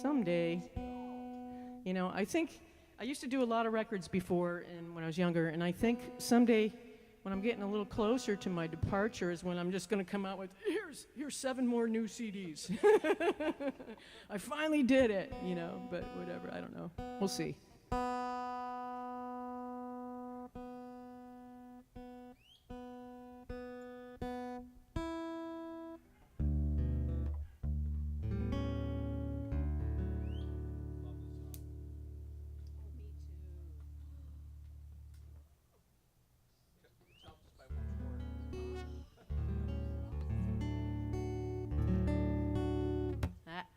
Someday, you know, I think I used to do a lot of records before and when I was younger, and I think someday when I'm getting a little closer to my departure is when I'm just going to come out with, here's 7 more new CDs. I finally did it, you know, but whatever, I don't know. We'll see.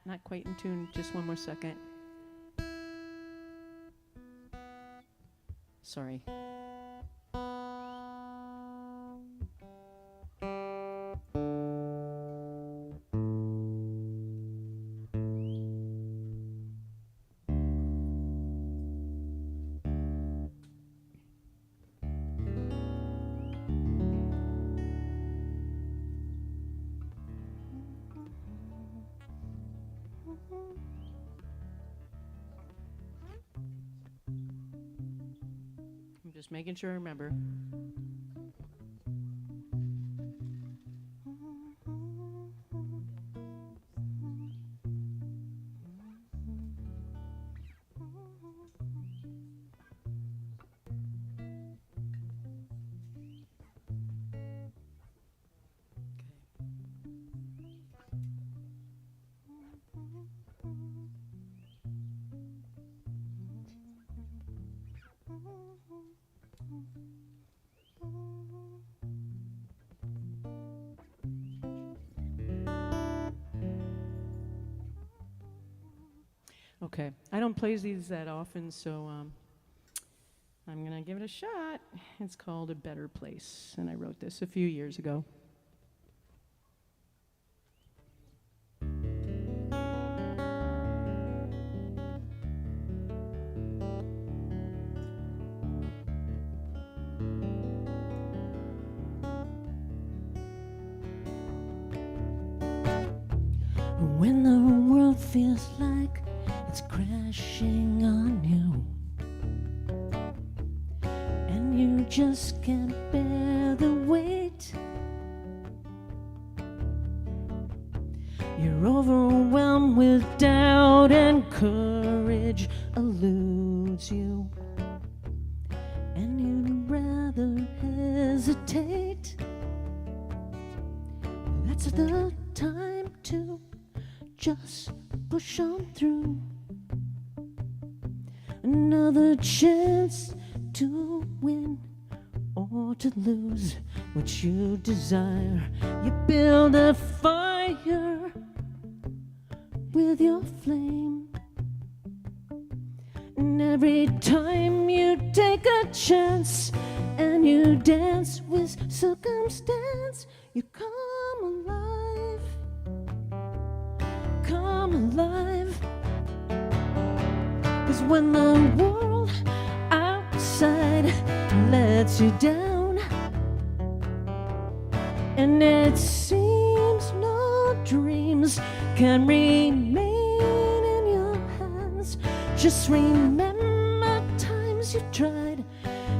Not quite in tune, just one more second. Sorry. I'm just making sure I remember. Okay, I don't play these that often, so I'm gonna give it a shot. It's called A Better Place, and I wrote this a few years ago. When the world feels like it's crashing on you, and you just can't bear the weight, you're overwhelmed with doubt and courage eludes you, and you'd rather hesitate. That's the time to just push on through. Another chance to win or to lose what you desire. You build a fire with your flame, and every time you take a chance and you dance with circumstance, you come alive, come alive. 'Cause when the world outside lets you down, and it seems no dreams can remain in your hands, just remember times you tried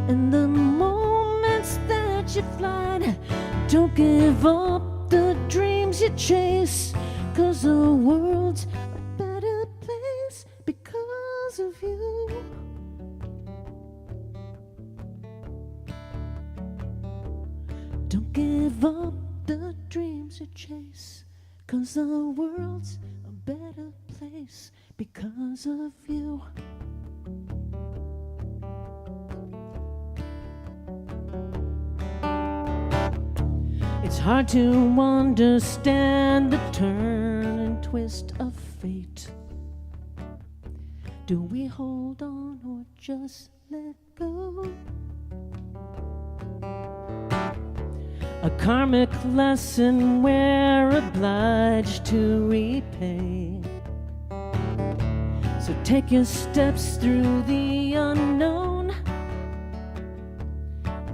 and the moments that you flied. Don't give up the dreams dreams you chase, 'cause the world's a better place because of you. Don't give up the dreams you chase, 'cause the world's a better place because of you. It's hard to understand the turn and twist of fate. Do we hold on or just let go? A karmic lesson we're obliged to repay. So take your steps through the unknown.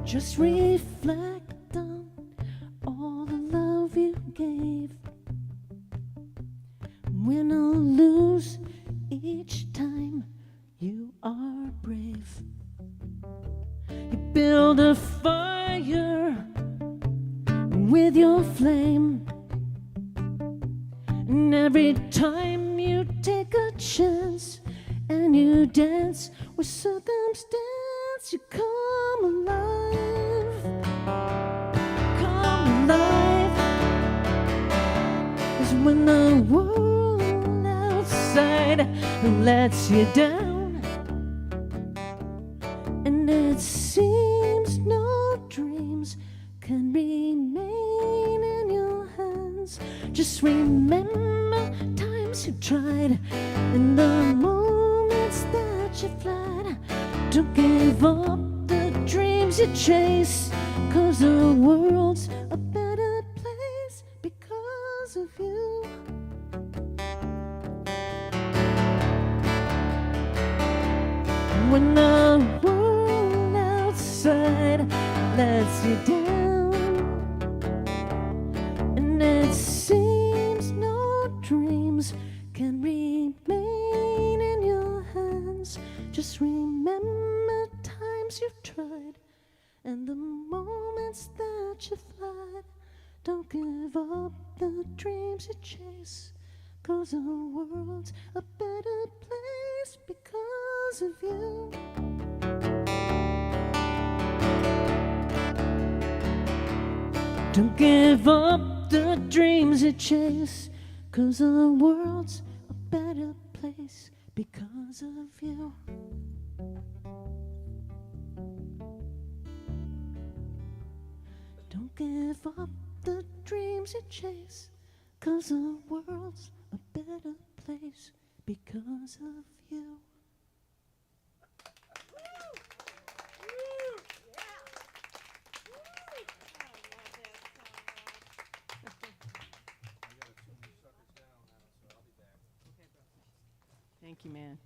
Just reflect on all the love you gave. Win or lose each time, you are brave. You build a fire with your flame, and every time you take a chance and you dance with circumstance, you come alive. Come alive. 'Cause when the world outside lets you down, and it seems no dreams can remain in your hands, just remember times you tried and the moments that you flight. Don't give up the dreams you chase, 'cause the world's a better place because of you. When the world outside lets you down, and it seems no dreams can remain in your hands, just remember times you've tried and the moments that you flight. Don't give up the dreams you chase, 'cause the world's a better place because of you. Don't give up the dreams you chase, 'cause the world's a better place because of you. Don't give up the dreams you chase, 'cause the world's a better place because of you. Thank you, man.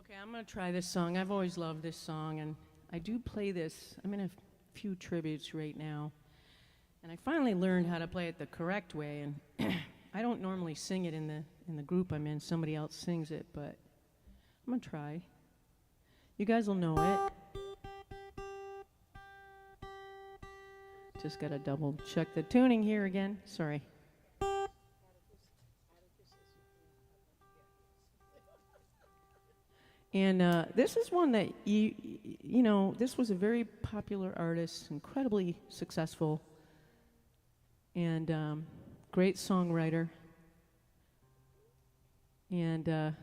Okay, I'm going to try this song. I've always loved this song, and I do play this. I'm in a few tributes right now, and I finally learned how to play it the correct way, and I don't normally sing it in the group I'm in. Somebody else sings it, but I'm going to try. You guys will know it. Just got to double check the tuning here again. Sorry. And this is one that, you know, this was a very popular artist, incredibly successful, and great songwriter, and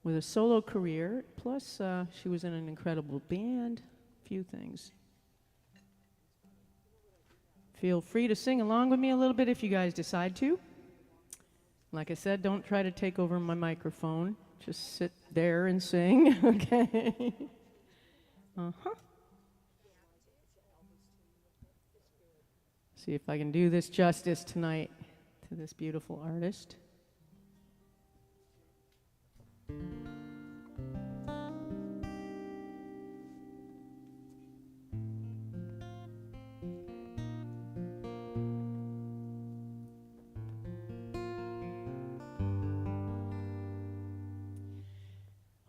with a solo career, plus she was in an incredible band, few things. Feel free to sing along with me a little bit if you guys decide to. Like I said, don't try to take over my microphone. just sit there and sing. Okay. See if I can do this justice tonight to this beautiful artist.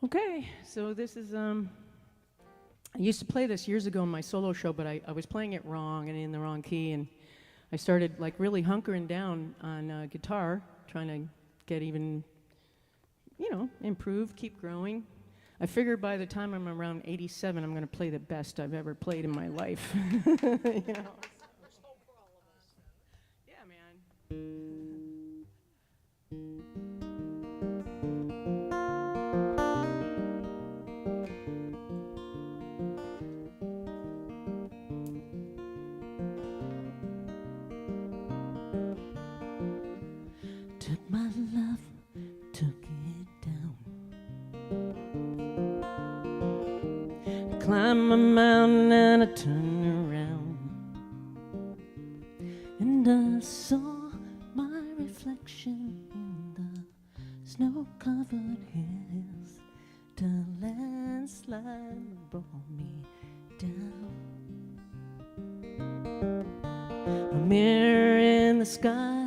Okay, so this is, I used to play this years ago in my solo show, but I was playing it wrong and in the wrong key, and I started like really hunkering down on guitar, trying to get even, you know, improve, keep growing. I figured by the time I'm around 87, I'm going to play the best I've ever played in my life. You know? Yeah, man. Took my love, took it down. I climbed my mountain and I turned around, and I saw my reflection in the snow-covered hills. The landslide brought me down. A mirror in the sky.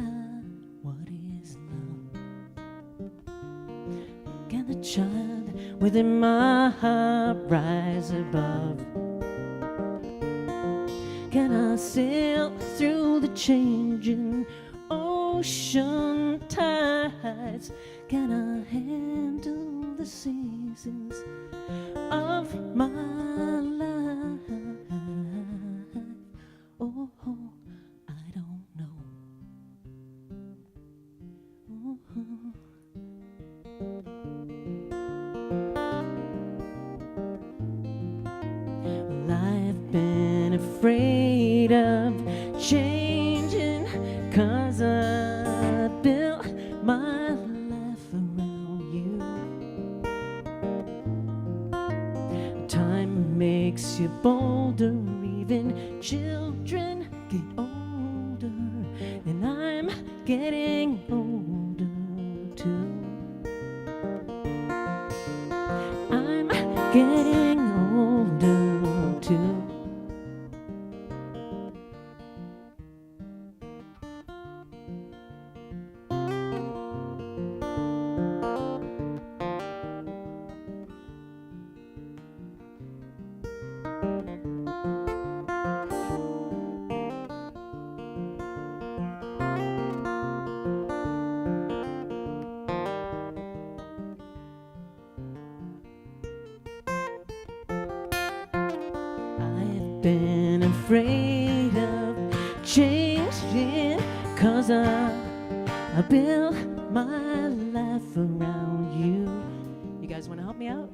Can the child within my heart rise above? Can I sail through the changing ocean tides? Can I handle the seasons of my life? Oh, I don't know. Oh, I've been afraid of changing, 'cause I built my life around you. Time makes you bolder, even children get older, and I'm getting older too. I'm getting older too. Been afraid of changing, 'cause I built my life around you. You guys want to help me out?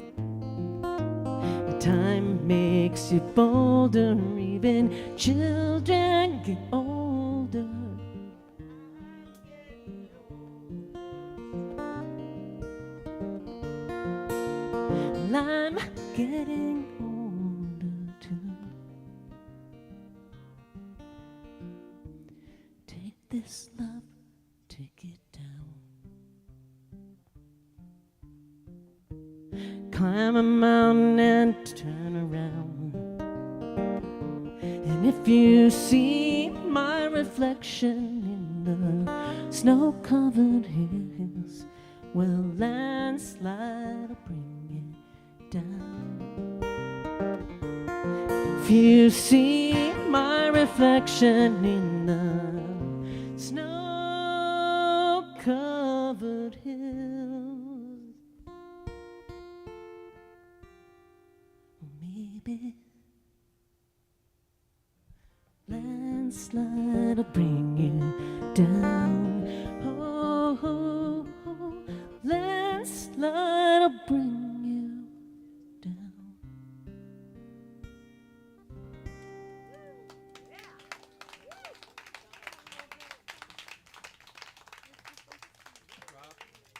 Time makes you bolder, even children get older. Well, I'm getting older too. Take this love, take it down. Climb a mountain and turn around. And if you see my reflection in the snow-covered hills, well, landslide will bring it down. If you see my reflection in the snow-covered hills, maybe landslide will bring you down. Oh, oh, oh, landslide will bring you down.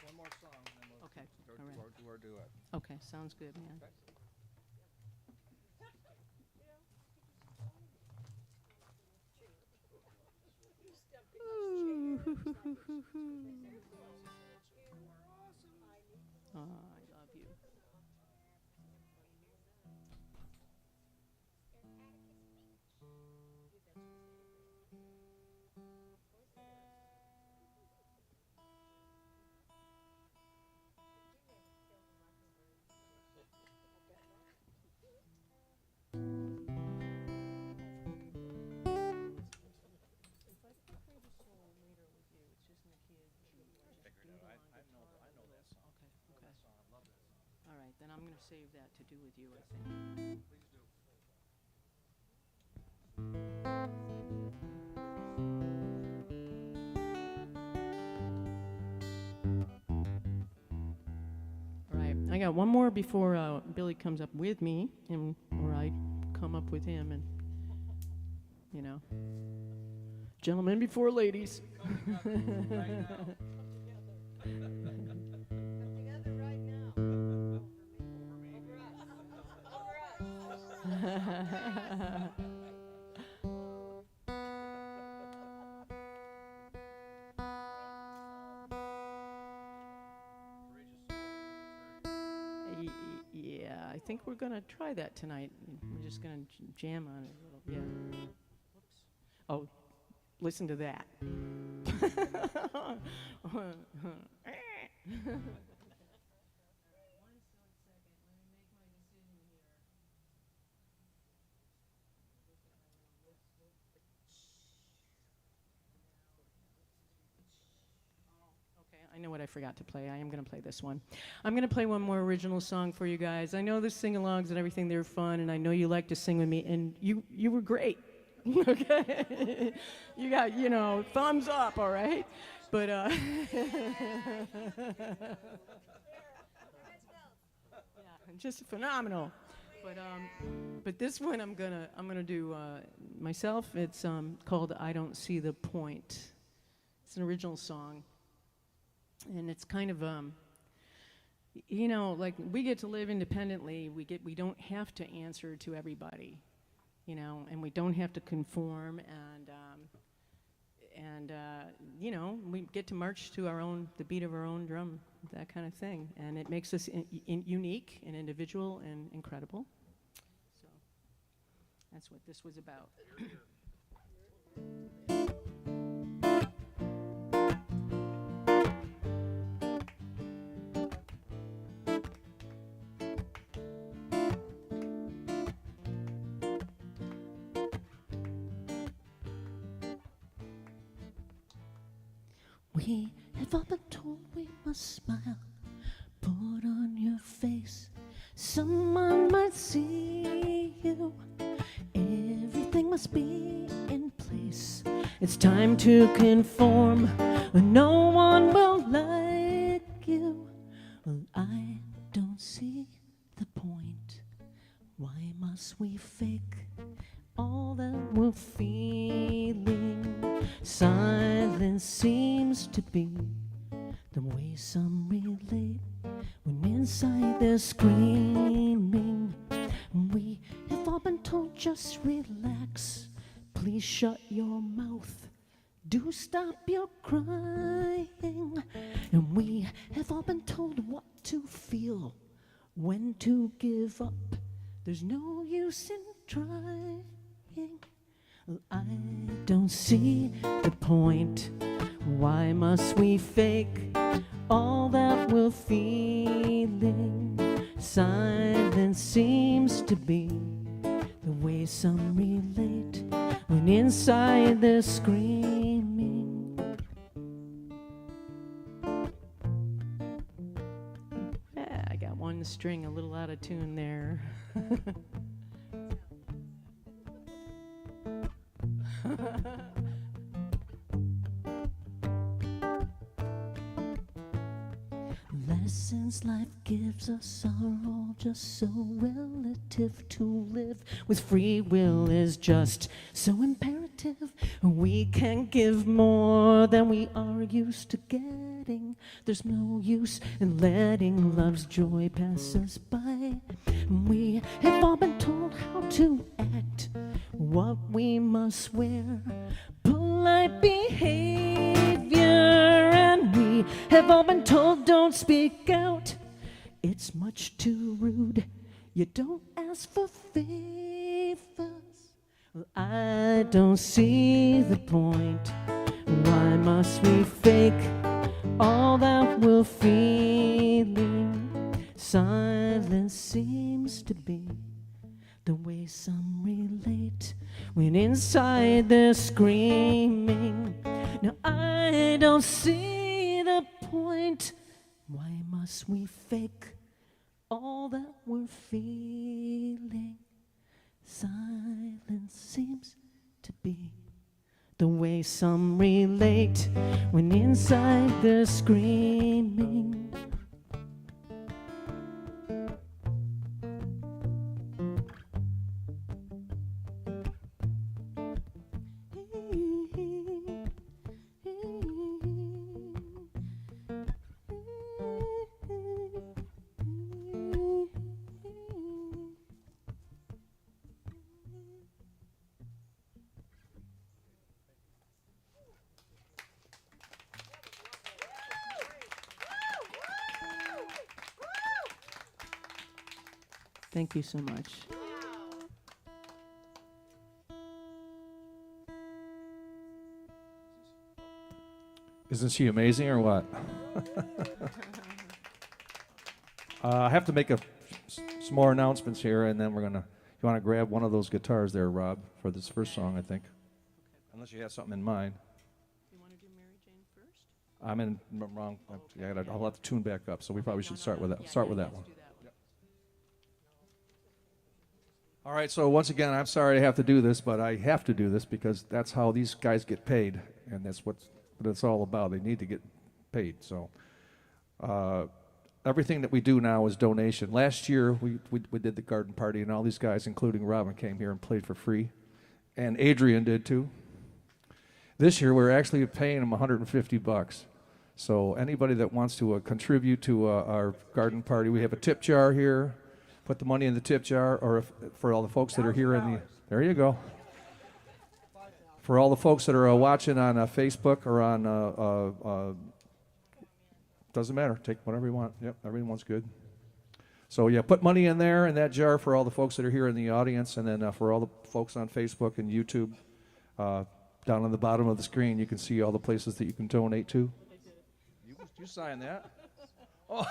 One more song, and then we'll Okay, go all right. Okay, sounds good, man. Ooh, hoo, hoo, hoo, hoo, hoo. Oh, I love you. All right, then I'm going to save that to do with you, I think. All right, I got one more before Billy comes up with me, and or I come up with him, and you know, gentlemen before ladies. Yeah, I think we're gonna try that tonight. We're just gonna jam on it a little. Yeah. Whoops. Oh, listen to that. I know what I forgot to play. I am going to play this one. I'm going to play one more original song for you guys. I know the sing-alongs and everything, they're fun, and I know you like to sing with me, and you were great. Okay? You got, you know, thumbs up, all right? But, yeah, just phenomenal. But this one I'm gonna do myself. It's called "I Don't See the Point." It's an original song. And it's kind of, you know, like we get to live independently. We don't have to answer to everybody, you know, and we don't have to conform. And you know, we get to march to the beat of our own drum, that kind of thing. And it makes us unique and individual and incredible. So that's what this was about. We have all been told we must smile, put on your face, someone might see you, everything must be in place. It's time to conform, or no one will like you. Well, I don't see the point. Why must we fake all that we're feeling? Silence seems to be the way some relate when inside they're screaming. We have all been told just relax, please shut your mouth, do stop your crying. And we have all been told what to feel, when to give up, there's no use in trying. I don't see the point. Why must we fake all that we're feeling? Silence seems to be the way some relate when inside they're screaming. Yeah, I got one string a little out of tune there. Lessons life gives us are all just so relative. To live with free will is just so imperative. We can't give more than we are used to getting. There's no use in letting love's joy pass us by. We have all been told how to act, what we must wear, polite behavior, and we have all been told don't speak out, it's much too rude, you don't ask for favors. Well, I don't see the point. Why must we fake all that we're feeling? Silence seems to be the way some relate when inside they're screaming. Now I don't see the point. Why must we fake all that we're feeling? Silence seems to be the way some relate when inside they're screaming. Thank you so much. Isn't she amazing or what? I have to make some more announcements here, and then we're gonna. You want to grab one of those guitars there, Rob, for this first song, I think. Unless you have something in mind. You want to do Mary Jane first? I'm in wrong. I'll have to tune back up, so we probably should start with that. Start with that one. All right, so once again, I'm sorry I have to do this, but I have to do this because that's how these guys get paid, and that's what it's all about. They need to get paid. So everything that we do now is donation. Last year, we did the garden party, and all these guys, including Robyn, came here and played for free, and Addrienne did too. This year, we're actually paying them $150. So anybody that wants to contribute to our garden party, we have a tip jar here. Put the money in the tip jar, or for all the folks that are here in the, there you go. For all the folks that are watching on Facebook or on, doesn't matter, take whatever you want. Yep, everyone's good. So yeah, put money in there in that jar for all the folks that are here in the audience, and then for all the folks on Facebook and YouTube, down on the bottom of the screen, you can see all the places that you can donate to. You sign that. Oh.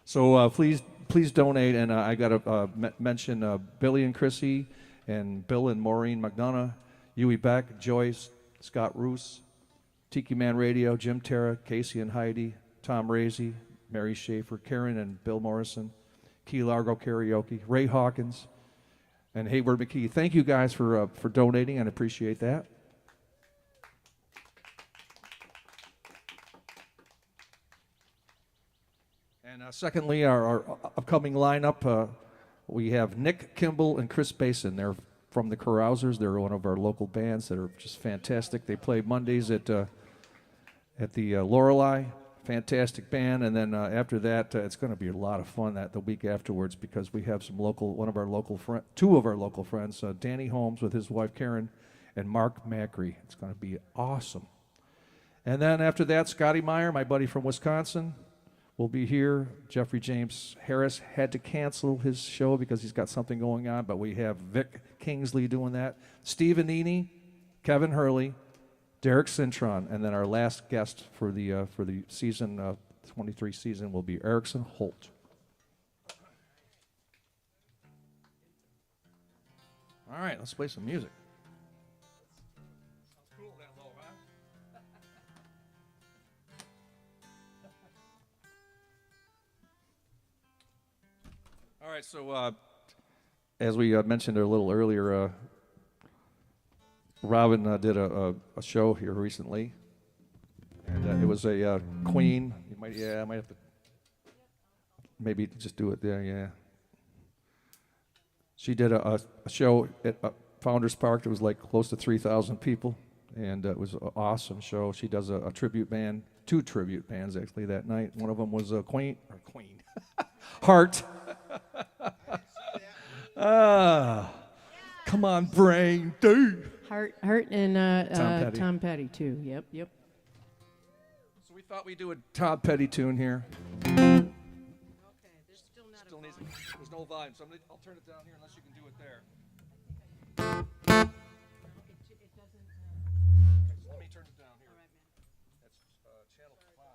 So please donate, and I got to mention Billy and Chrissy, and Bill and Maureen McDonough, Huey Beck, Joyce, Scott Roos, Tiki Man Radio, Jim Terra, Casey and Heidi, Tom Razy, Mary Schaefer, Karen and Bill Morrison, Key Largo Karaoke, Ray Hawkins, and Hayward McKee. Thank you guys for donating, and appreciate that. And secondly, our upcoming lineup, we have Nick Kimball and Chris Basin. They're from the Carousers. They're one of our local bands that are just fantastic. They play Mondays at the Lorelei. Fantastic band. And then after that, it's going to be a lot of fun the week afterwards, because we have two of our local friends, Danny Holmes with his wife Karen, and Mark Macri. It's going to be awesome. And then after that, Scotty Meyer, my buddy from Wisconsin, will be here. Jeffrey James Harris had to cancel his show because he's got something going on, but we have Vic Kingsley doing that. Steve Anini, Kevin Hurley, Derek Cintron, and then our last guest for the season 23 season will be Erickson Holt. All right, let's play some music. All right, so as we mentioned a little earlier, Robyn did a show here recently, and It was a Queen. I might have to maybe just do it there. Yeah. She did a show at Founders Park. There was like close to 3,000 people, and it was an awesome show. She does a tribute band, 2 tribute bands actually that night. One of them was Queen, Heart. Come on, brain, dude. Heart and Tom Petty too. Yep. So we thought we'd do a Tom Petty tune here. Okay, there's still not a volume. There's no volume, so I'll turn it down here unless you can do it there. It doesn't. Okay, so let me turn it down here. All right, man. That's channel 5.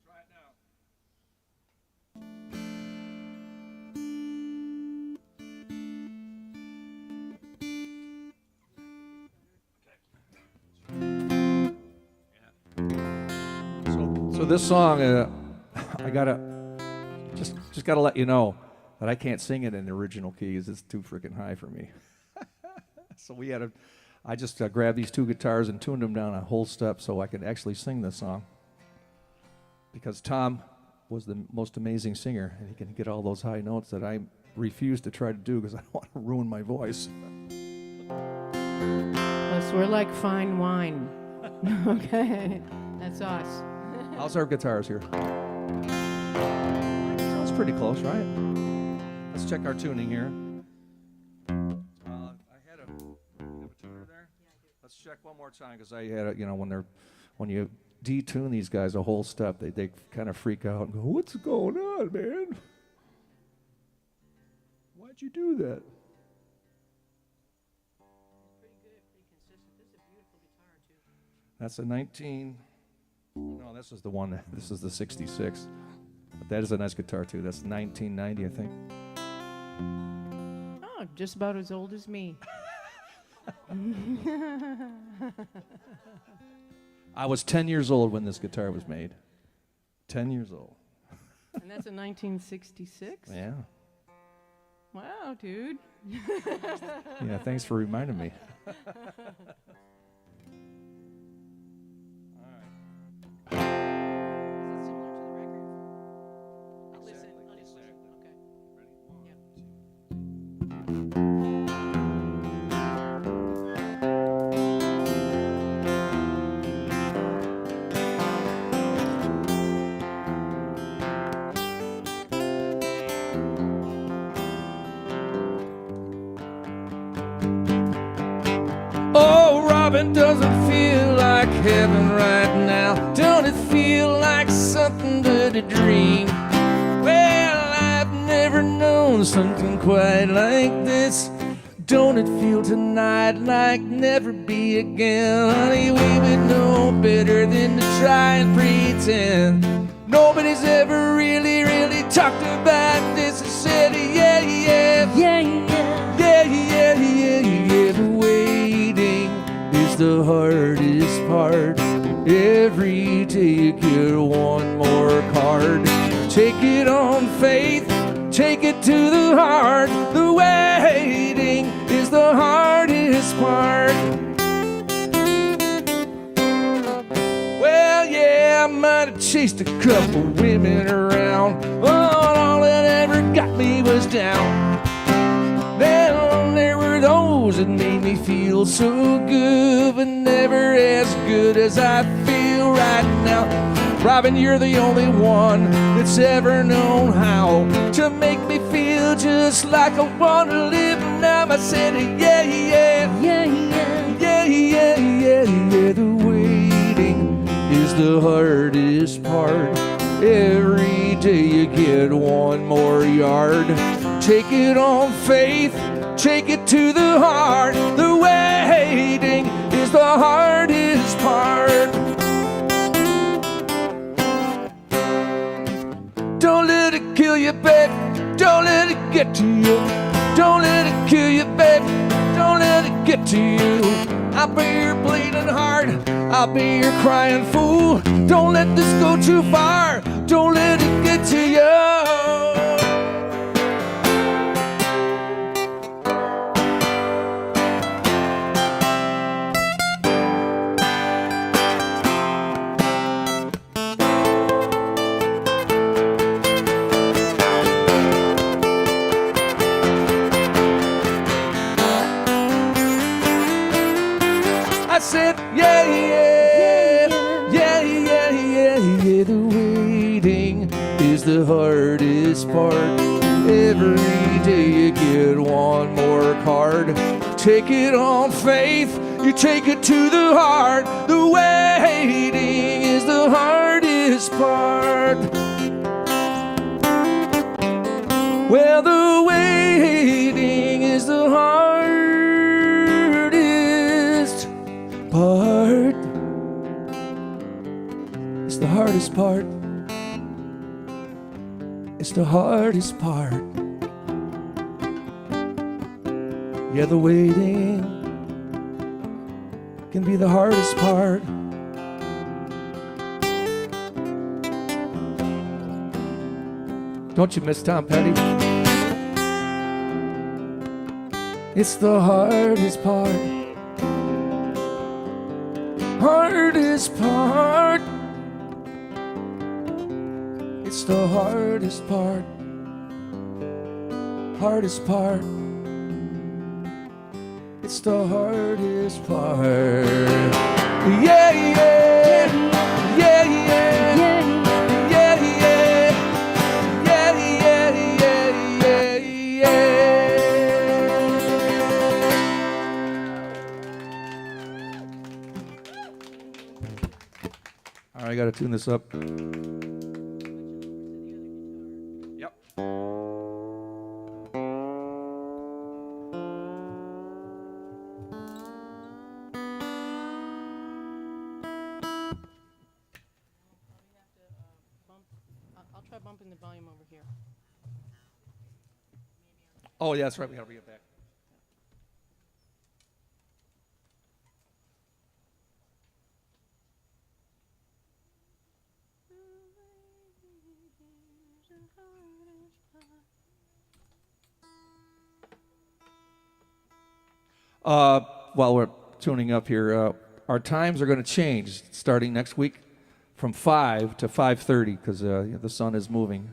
Try it now. So this song, I gotta just gotta let you know that I can't sing it in the original keys. It's too freaking high for me. So I just grabbed these 2 guitars and tuned them down a whole step so I could actually sing this song. Because Tom was the most amazing singer, and he can get all those high notes that I refuse to try to do because I don't want to ruin my voice. Plus, we're like fine wine. Okay, that's us. How's our guitars here? Sounds pretty close, right? Let's check our tuning here. I had a tuner there. Let's check one more time because I had when you detune these guys a whole step, they kind of freak out and go, "What's going on, man? Why'd you do that?" Pretty good, pretty consistent. This is a beautiful guitar too. That's a 19. No, this is the one. This is the 66. But that is a nice guitar too. That's 1990, I think. Oh, just about as old as me. I was 10 years old when this guitar was made. 10 years old. And that's a 1966? Yeah. Wow, dude. Yeah, thanks for reminding me. Is it similar to the record? I'll listen. Okay. Oh, Robyn, doesn't feel like heaven right now. Don't it feel like something but a dream? Well, I've never known something quite like this. Don't it feel tonight like never be again? Honey, we would know better than to try and pretend. Nobody's ever really talked about this. I said, yeah, yeah, yeah, yeah, yeah, yeah, yeah, yeah. The waiting is the hardest part. Every day you get one more card. Take it on faith, take it to the heart. The waiting is the hardest part. Well, yeah, I might have chased a couple women around, but all that ever got me was down. Then there were those that made me feel so good, but never as good as I feel right now. Robyn, you're the only one that's ever known how to make me feel just like I want to live now. I said, yeah, yeah, yeah, yeah, yeah, yeah, yeah, yeah. The waiting is the hardest part. Every day you get one more yard. Take it on faith, take it to the heart. The waiting is the hardest part. Don't let it kill you, babe. Don't let it get to you. Don't let it kill you, babe. Don't let it get to you. I'll be your bleeding heart. I'll be your crying fool. Don't let this go too far. Don't let it get to you. said, yeah, yeah, yeah, yeah, yeah, yeah. The waiting is the hardest part. Every day you get one more card. Take it on faith, you take it to the heart. The waiting is the hardest part. Well, the waiting is the hardest part. It's the hardest part. It's the hardest part. Yeah, the waiting can be the hardest part. Don't you miss Tom Petty? It's the hardest part. Hardest part. It's the hardest part. Hardest part. It's the hardest part. Yeah, yeah, yeah, yeah, yeah, yeah, yeah, yeah, yeah. All right, I got to tune this up. Yep. I'll try bumping the volume over here. Oh, yeah, that's right. We got to bring it back. While we're tuning up here, our times are going to change starting next week from 5 to 5:30 because the sun is moving.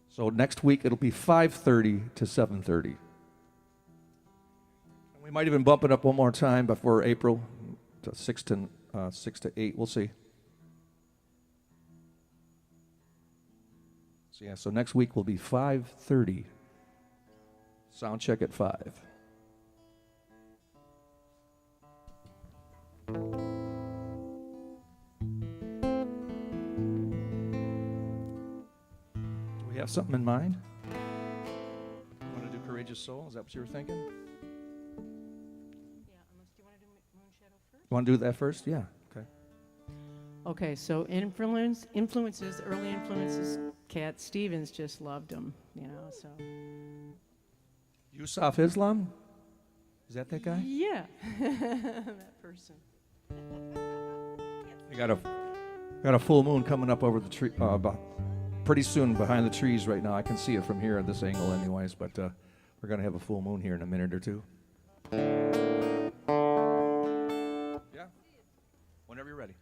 So next week it'll be 5:30 to 7:30. We might even bump it up one more time before April to 6 to 8. We'll see. So yeah, so next week will be 5:30. Sound check at 5. Do we have something in mind? You want to do Courageous Soul? Is that what you were thinking? Yeah, unless do you want to do Moon Shadow first? You want to do that first? Yeah. Okay. Okay, so influences, early influences. Cat Stevens just loved them, you know. So. Yusuf Islam? Is that guy? Yeah, that person. We got a full moon coming up over the tree. Pretty soon behind the trees right now. I can see it from here at this angle, anyways. But we're gonna have a full moon here in a minute or two. Yeah. Whenever you're ready.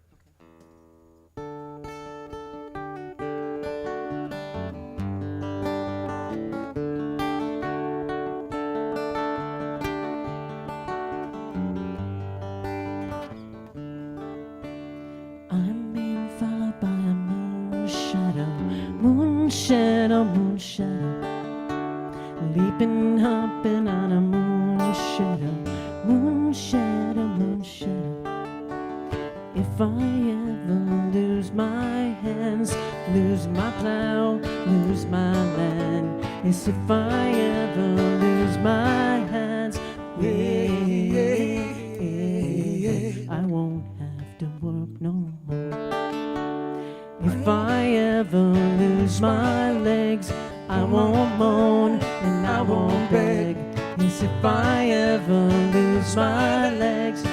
I'm being followed by a moon shadow, moon shadow, moon shadow. Leaping, hopping on a moon shadow, moon shadow, moon shadow. If I ever lose my hands, lose my plow, lose my land. Yes, if I ever lose my hands, I won't have to work no more. If I ever lose my legs, I won't moan and I won't beg. Yes, if I ever lose my legs,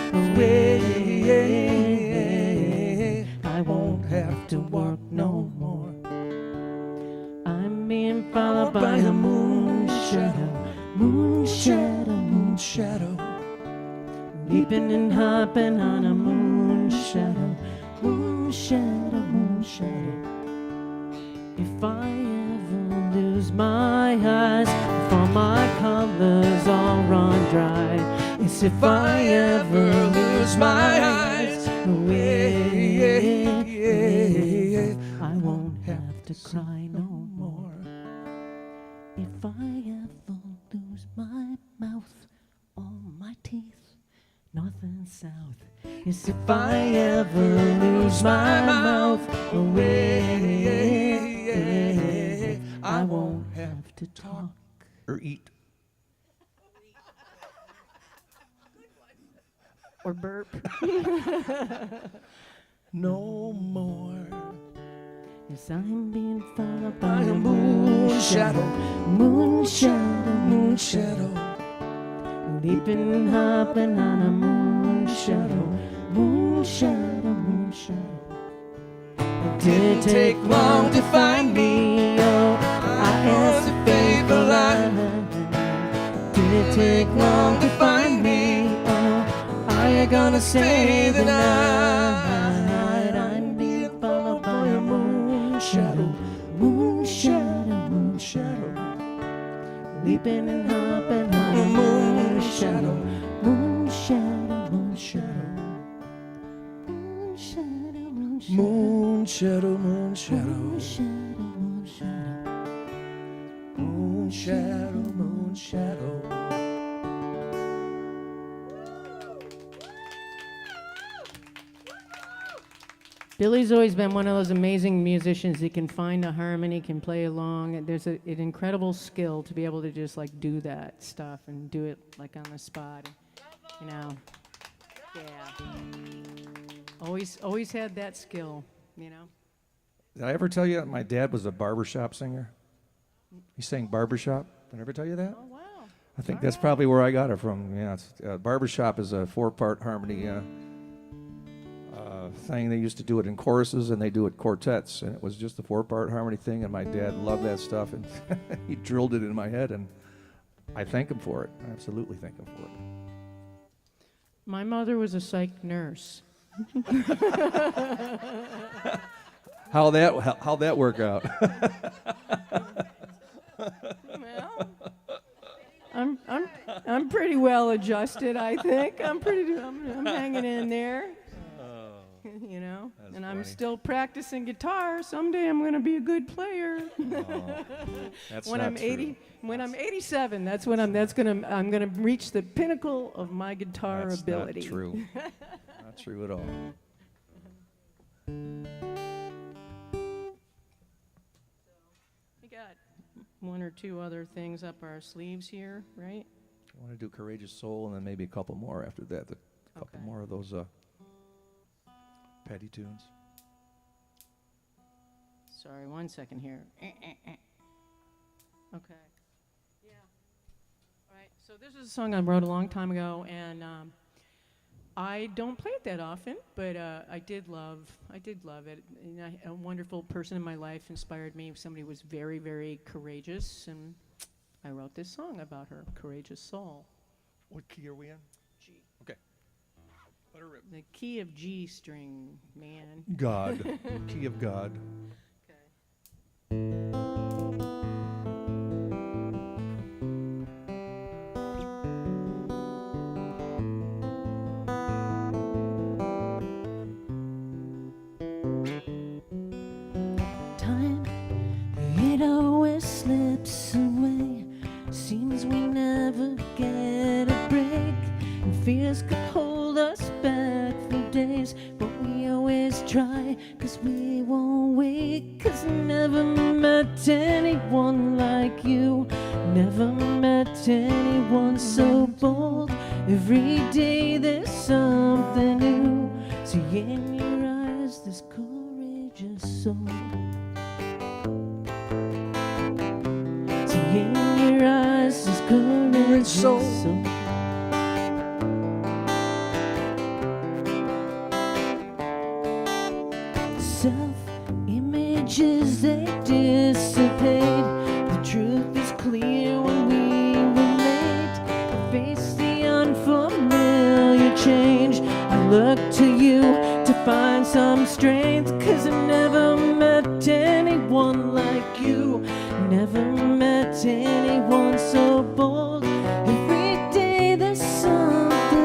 I won't have to work no more. I'm being followed by a moon shadow, moon shadow, moon shadow. Leaping and hopping on a moon shadow, moon shadow, moon shadow. If I ever lose my eyes, if all my colors all run dry, yes, Yes, if I ever lose my eyes, I won't have to cry no more. If I ever lose my mouth or my teeth, north and south. Yes, if I ever lose my mouth away, I won't have to talk Or eat. Or burp. No more. Yes, I'm being followed By by a moon shadow, moon shadow, moon shadow. leaping and hopping on a moon shadow, moon shadow, moon shadow. It Didn't take long to find me. Oh, I asked a favor line. Did it take long to find me? Oh, are you gonna stay the night? I'm being followed by a moon shadow, moon shadow, moon shadow. Leaping and hopping on a moon shadow, moon shadow, moon shadow. Moon shadow, moon shadow. Moon shadow, moon shadow. Moon shadow, moon shadow. Moon shadow, moon shadow. Billy's always been one of those amazing musicians that can find a harmony, can play along. And there's an incredible skill to be able to just like do that stuff and do it like on the spot. You know, yeah. Always had that skill. You know. Did I ever tell you that my dad was a barbershop singer? He sang barbershop. Did I ever tell you that? Oh wow. I think that's probably where I got it from. Yeah, barbershop is a 4-part harmony thing. They used to do it in choruses, and they do it quartets, and it was just a 4-part harmony thing, and my dad loved that stuff, and he drilled it in my head, and I thank him for it. I absolutely thank him for it. My mother was a psych nurse. How'd that work out? Well, I'm pretty well adjusted, I think. I'm hanging in there. You know, That's and I'm funny. still practicing guitar. Someday I'm going to be a good player. That's When not I'm true. 80, when I'm 87, I'm going to reach the pinnacle of my guitar That's ability. not true. Not true at all. We got one or two other things up our sleeves here, right? I want to do Courageous Soul, and then maybe a couple more after that. A couple Okay. more of those petty tunes. Sorry, 1 second here. Okay. Yeah. All right. So this is a song I wrote a long time ago, and I don't play it that often, but I did love it. And a wonderful person in my life inspired me. Somebody who was very, very courageous, and I wrote this song about her, Courageous Soul. What key are we in? G. Okay. Let her rip. The key of G string, man. God. Key of God. Okay. Time, it always slips away. Seems we never get a break. And fears could hold us back for days, but we always try, 'cause we won't wait. 'Cause I never met anyone like you. Never met anyone so bold. Every day there's something new. See in your eyes this courageous soul. See in your eyes this courageous soul. Self-images, they dissipate. The truth is clear when we relate. Face the unfamiliar change. I look to you to find some strength. 'Cause I never met anyone like you. Never met anyone so bold. Every day there's something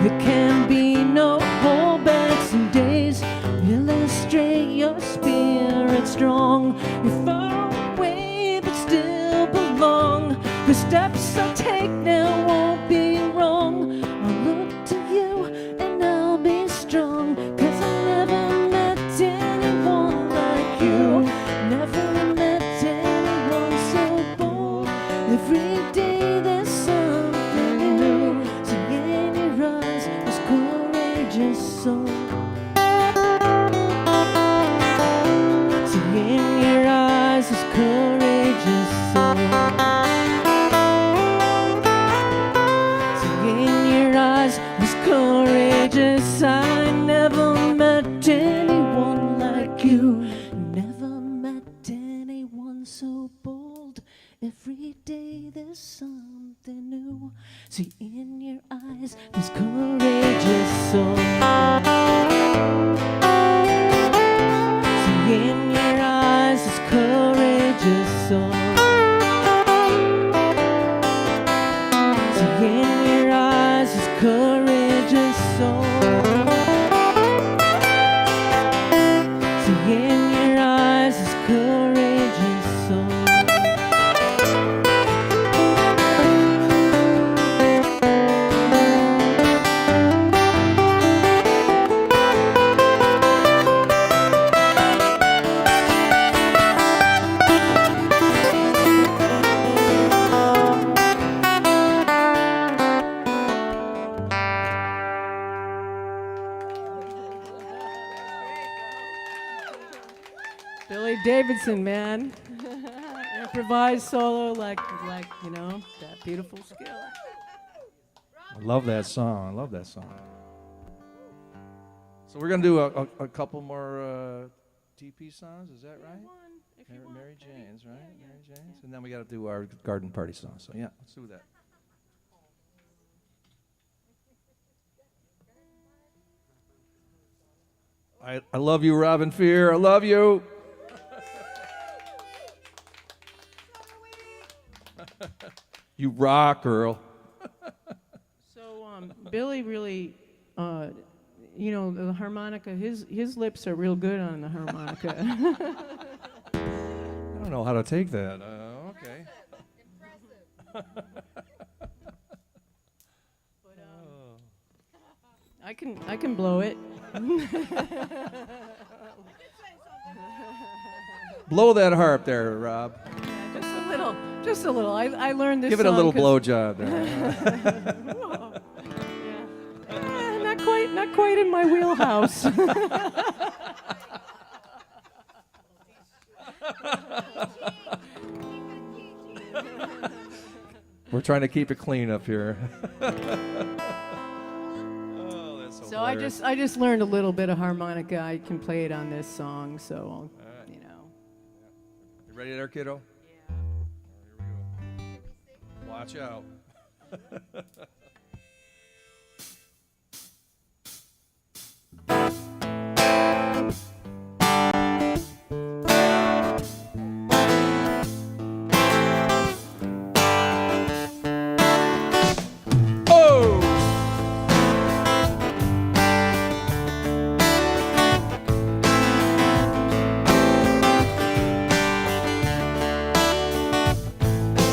There can be no holdbacks and days. Illustrate your spirit strong. You're far away but still belong. The steps I take now won't be wrong. I'll look to you and I'll be strong. 'Cause I never met anyone like you. Never met anyone so bold. Every day there's something new. See in your eyes this courageous soul. See in your eyes this courageous soul. Was courageous. I never met anyone like you. Never met anyone so bold. Every day there's something new. See in your eyes this courageous soul. See in your eyes this courageous soul. See in your eyes this courageous soul. See in your eyes this courageous soul. Billy Davidson, man. Improvised solo like you know, that beautiful skill. I love that song. I love that song. So we're going to do a couple more TP songs. Is that right? Mary Jane's, right? Yeah. Mary Jane's. And then we got to do our garden party song. So yeah, let's do that. I love you, Robyn Fear. I love you. You rock, girl. So Billy really, you know, the harmonica. His lips are real good on the harmonica. I don't know how to take that. Okay. But, I can blow it. Blow that harp there, Rob. Just a little. I learned this. Give it a song little 'cause- blow job there. Whoa. Yeah. Not quite in my wheelhouse. We're trying to keep it clean up here. So I just learned a little bit of harmonica. I can play it on this song, so right. you know. You ready there, kiddo? Yeah. Here we go. Watch out.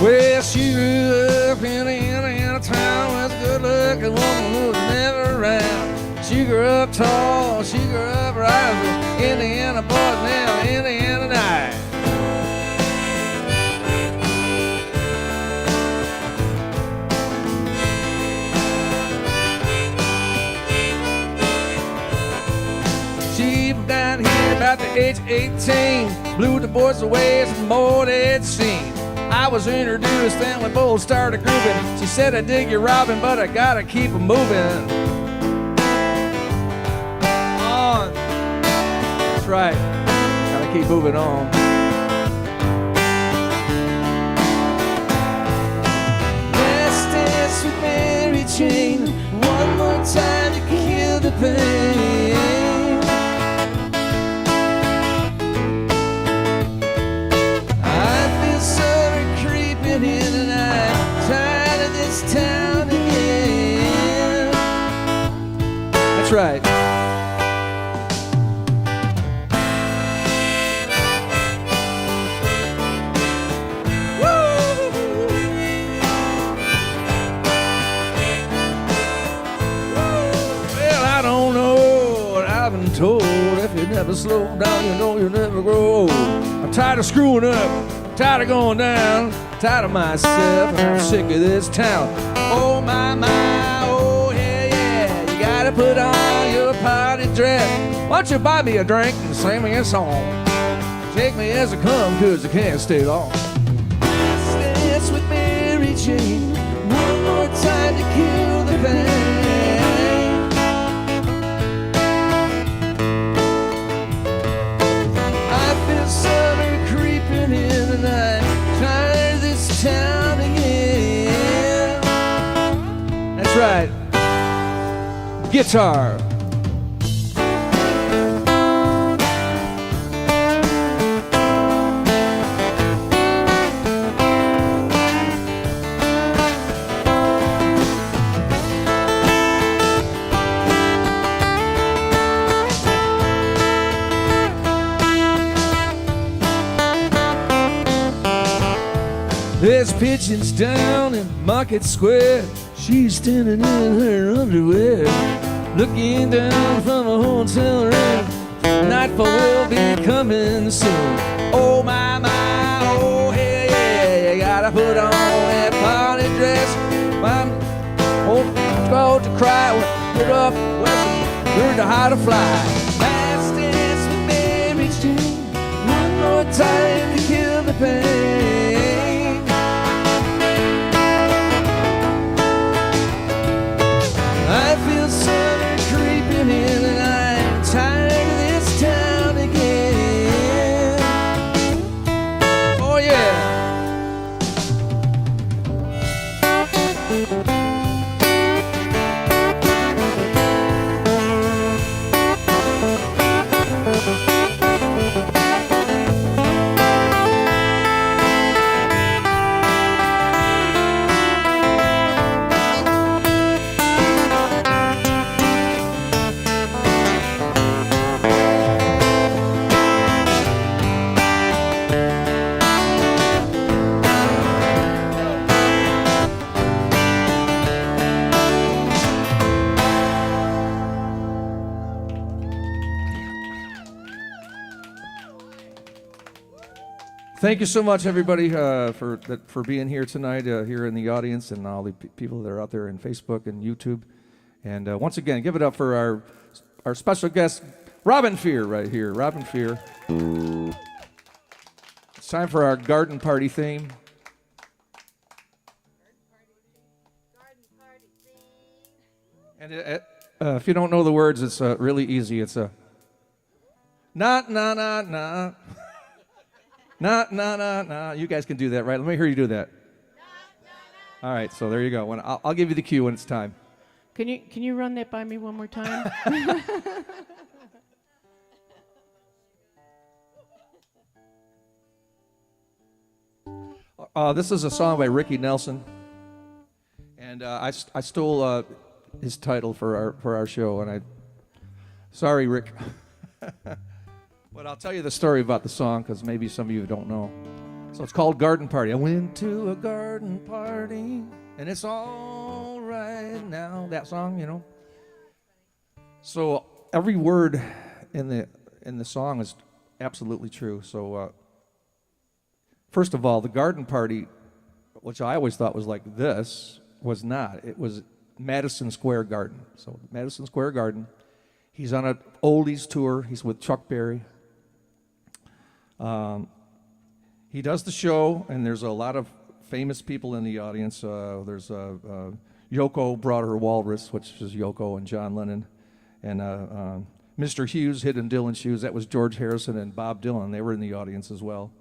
Well, she grew up in a town with a good-looking woman who was never around. She grew up tall, she grew up rising. Indiana boys now, Indiana night. She got here about the age of 18, blew the boys away from more they'd seen. I was introduced and we both started grooving. She said, I dig you, Robyn, but I gotta keep it moving. On. That's right. Gotta keep moving on. Let's dance with Mary Jane one more time to kill the pain. In and I'm tired of this town again. That's right. Well, I don't know what I've been told. If you never slow down, you know you'll never grow. I'm tired of screwing up, tired of going down, tired of myself, and I'm sick of this town. Oh my, oh yeah, yeah, you gotta put on your party dress. Why don't you buy me a drink and sing me a song? Take me as I come, 'cause I can't stay long. Dance with Mary Jane, one more time to kill the pain. I feel summer creeping in and I'm tired of this town again. That's right. Guitar. There's pigeons down in Market Square. She's standing in her underwear, looking down from a hotel room. Nightfall will be coming soon. Oh my, oh hey, yeah, you gotta put on that party dress. I'm old to cry when I get off the west, learn to how to fly. Last dance with Mary Jane, one more time to kill the pain. I feel summer creeping in and I'm tired of this town again. Oh yeah. Thank you so much, everybody, for being here tonight, here in the audience, and all the people that are out there in Facebook and YouTube. And once again, give it up for our special guest, Robyn Fear, right here. Robyn Fear. It's time for our garden party theme. And if you don't know the words, it's really easy. It's a not. Nah. You guys can do that, right? Let me hear you do that. All right, so there you go. I'll give you the cue when it's time. Can you run that by me one more time? This is a song by Ricky Nelson, and I stole his title for our show, and sorry, Rick. But I'll tell you the story about the song, because maybe some of you don't know. So it's called Garden Party. I went to a garden party, and it's all right now. That song, you know. So every word in the song is absolutely true. So first of all, the garden party, which I always thought was like this, was not. It was Madison Square Garden. So Madison Square Garden. He's on an oldies tour. He's with Chuck Berry. He does the show, and there's a lot of famous people in the audience. There's Yoko brought her walrus, which is Yoko and John Lennon, and Mr. Hughes, Hidden Dylan's shoes. That was George Harrison and Bob Dylan. They were in the audience as well.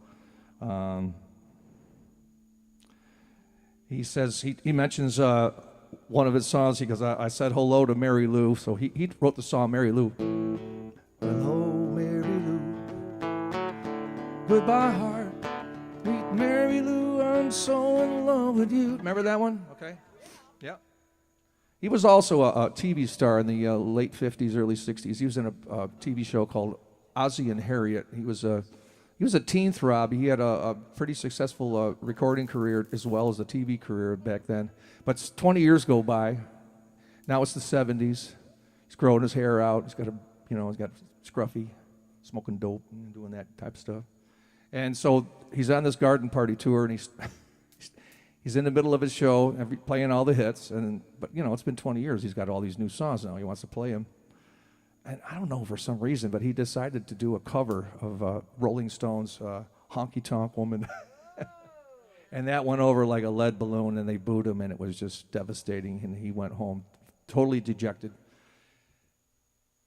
He says he mentions one of his songs. He goes, I said hello to Mary Lou. So he wrote the song Mary Lou. Hello, Mary Lou. Goodbye, heart. Meet Mary Lou. I'm so in love with you. Remember that one? Okay. Yeah. He was also a TV star in the late 50s, early 60s. He was in a TV show called Ozzie and Harriet. He was a teen throb. He had a pretty successful recording career as well as a TV career back then. But 20 years go by. Now it's the 70s. He's growing his hair out. He's got he's got scruffy, smoking dope and doing that type of stuff. And so he's on this garden party tour, and he's in the middle of his show, playing all the hits. But it's been 20 years. He's got all these new songs now. He wants to play them. And I don't know for some reason, but he decided to do a cover of Rolling Stones' Honky Tonk Woman. And that went over like a lead balloon, and they booed him, and it was just devastating. And he went home totally dejected.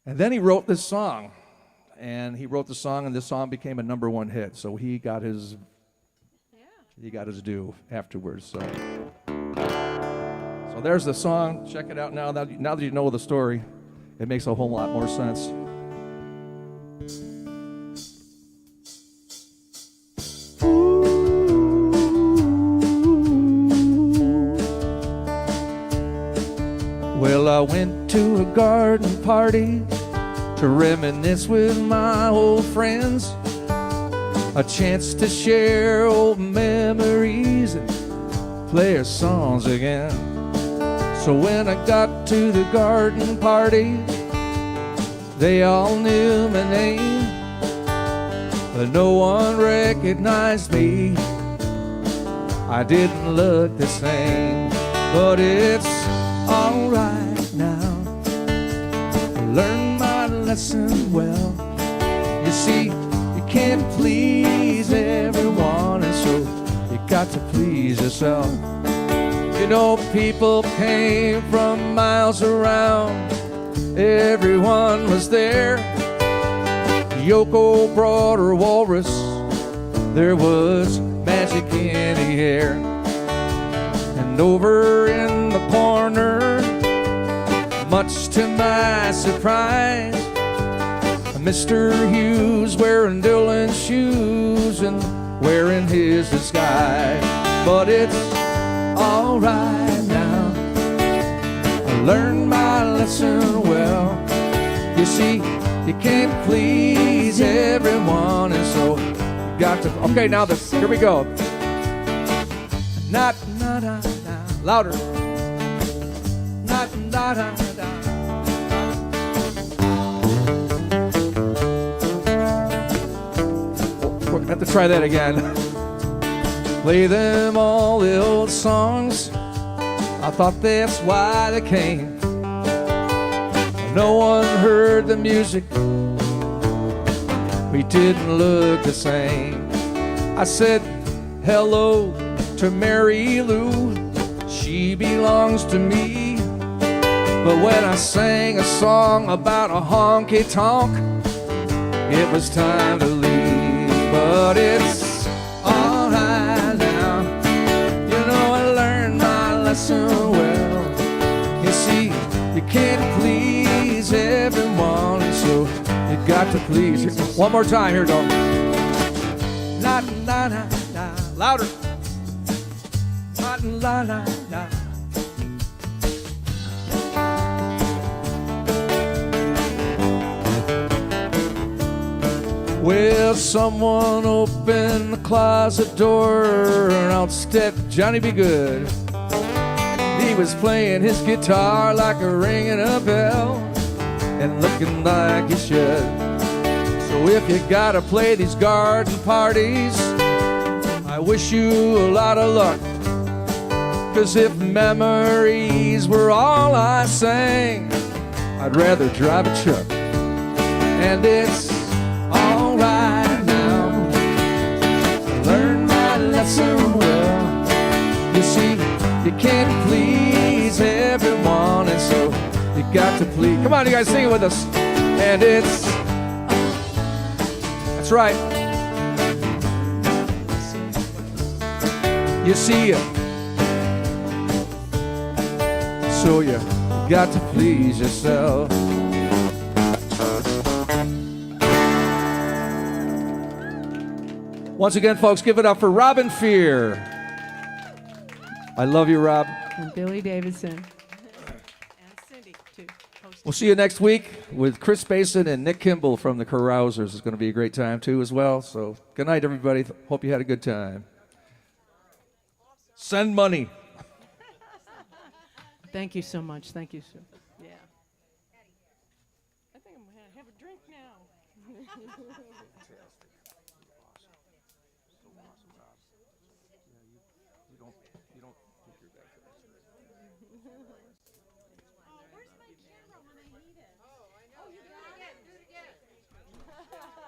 And then he wrote this song. And this song became a #1 hit. So he got his due afterwards. So there's the song. Check it out now. Now that you know the story, it makes a whole lot more sense. Well, I went to a garden party to reminisce with my old friends, a chance to share old memories and play our songs again. So when I got to the garden party, they all knew my name, but no one recognized me. I didn't look the same, but it's all right now. I learned my lesson well. You see, you can't please everyone, and so you got to please yourself. You know, people came from miles around. Everyone was there. Yoko brought her walrus. There was magic in the air. And over in the corner, much to my surprise, Mr. Hughes wearing Dylan's shoes and wearing his disguise. But it's all right now. I learned my lesson well. You see, you can't please everyone, and so you got to. Okay, now here we go. Not louder. Not da da da. We're gonna have to try that again. Play them all the old songs. I thought that's why they came. No one heard the music. We didn't look the same. I said hello to Mary Lou. She belongs to me. But when I sang a song about a honky tonk, it was time to leave. But it's all right now. You know, I learned my lesson well. You see, you can't please everyone, and so you got to please. One more time, here we go. La la la la, louder. La la la la. Well, someone opened the closet door, and out stepped Johnny B. Good. He was playing his guitar like a ringing a bell, and looking like he should. So if you gotta play these garden parties, I wish you a lot of luck. 'Cause if memories were all I sang, I'd rather drive a truck. And it's all right now. I learned my lesson well. You see, you can't please everyone, and so you got to please. Come on, you guys, sing it with us. And it's, that's right. You see, so you got to please yourself. Once again, folks, give it up for Robyn Fear. I love you, Rob. And Billy Davidson. to post. We'll see you next week with Chris Basin and Nick Kimball from the Carousers. It's going to be a great time, too, as well. So good night, everybody. Hope you had a good time. Send money. Thank you so much. Thank you, sir. Yeah. I think I'm going to have a drink now. You don't take your back.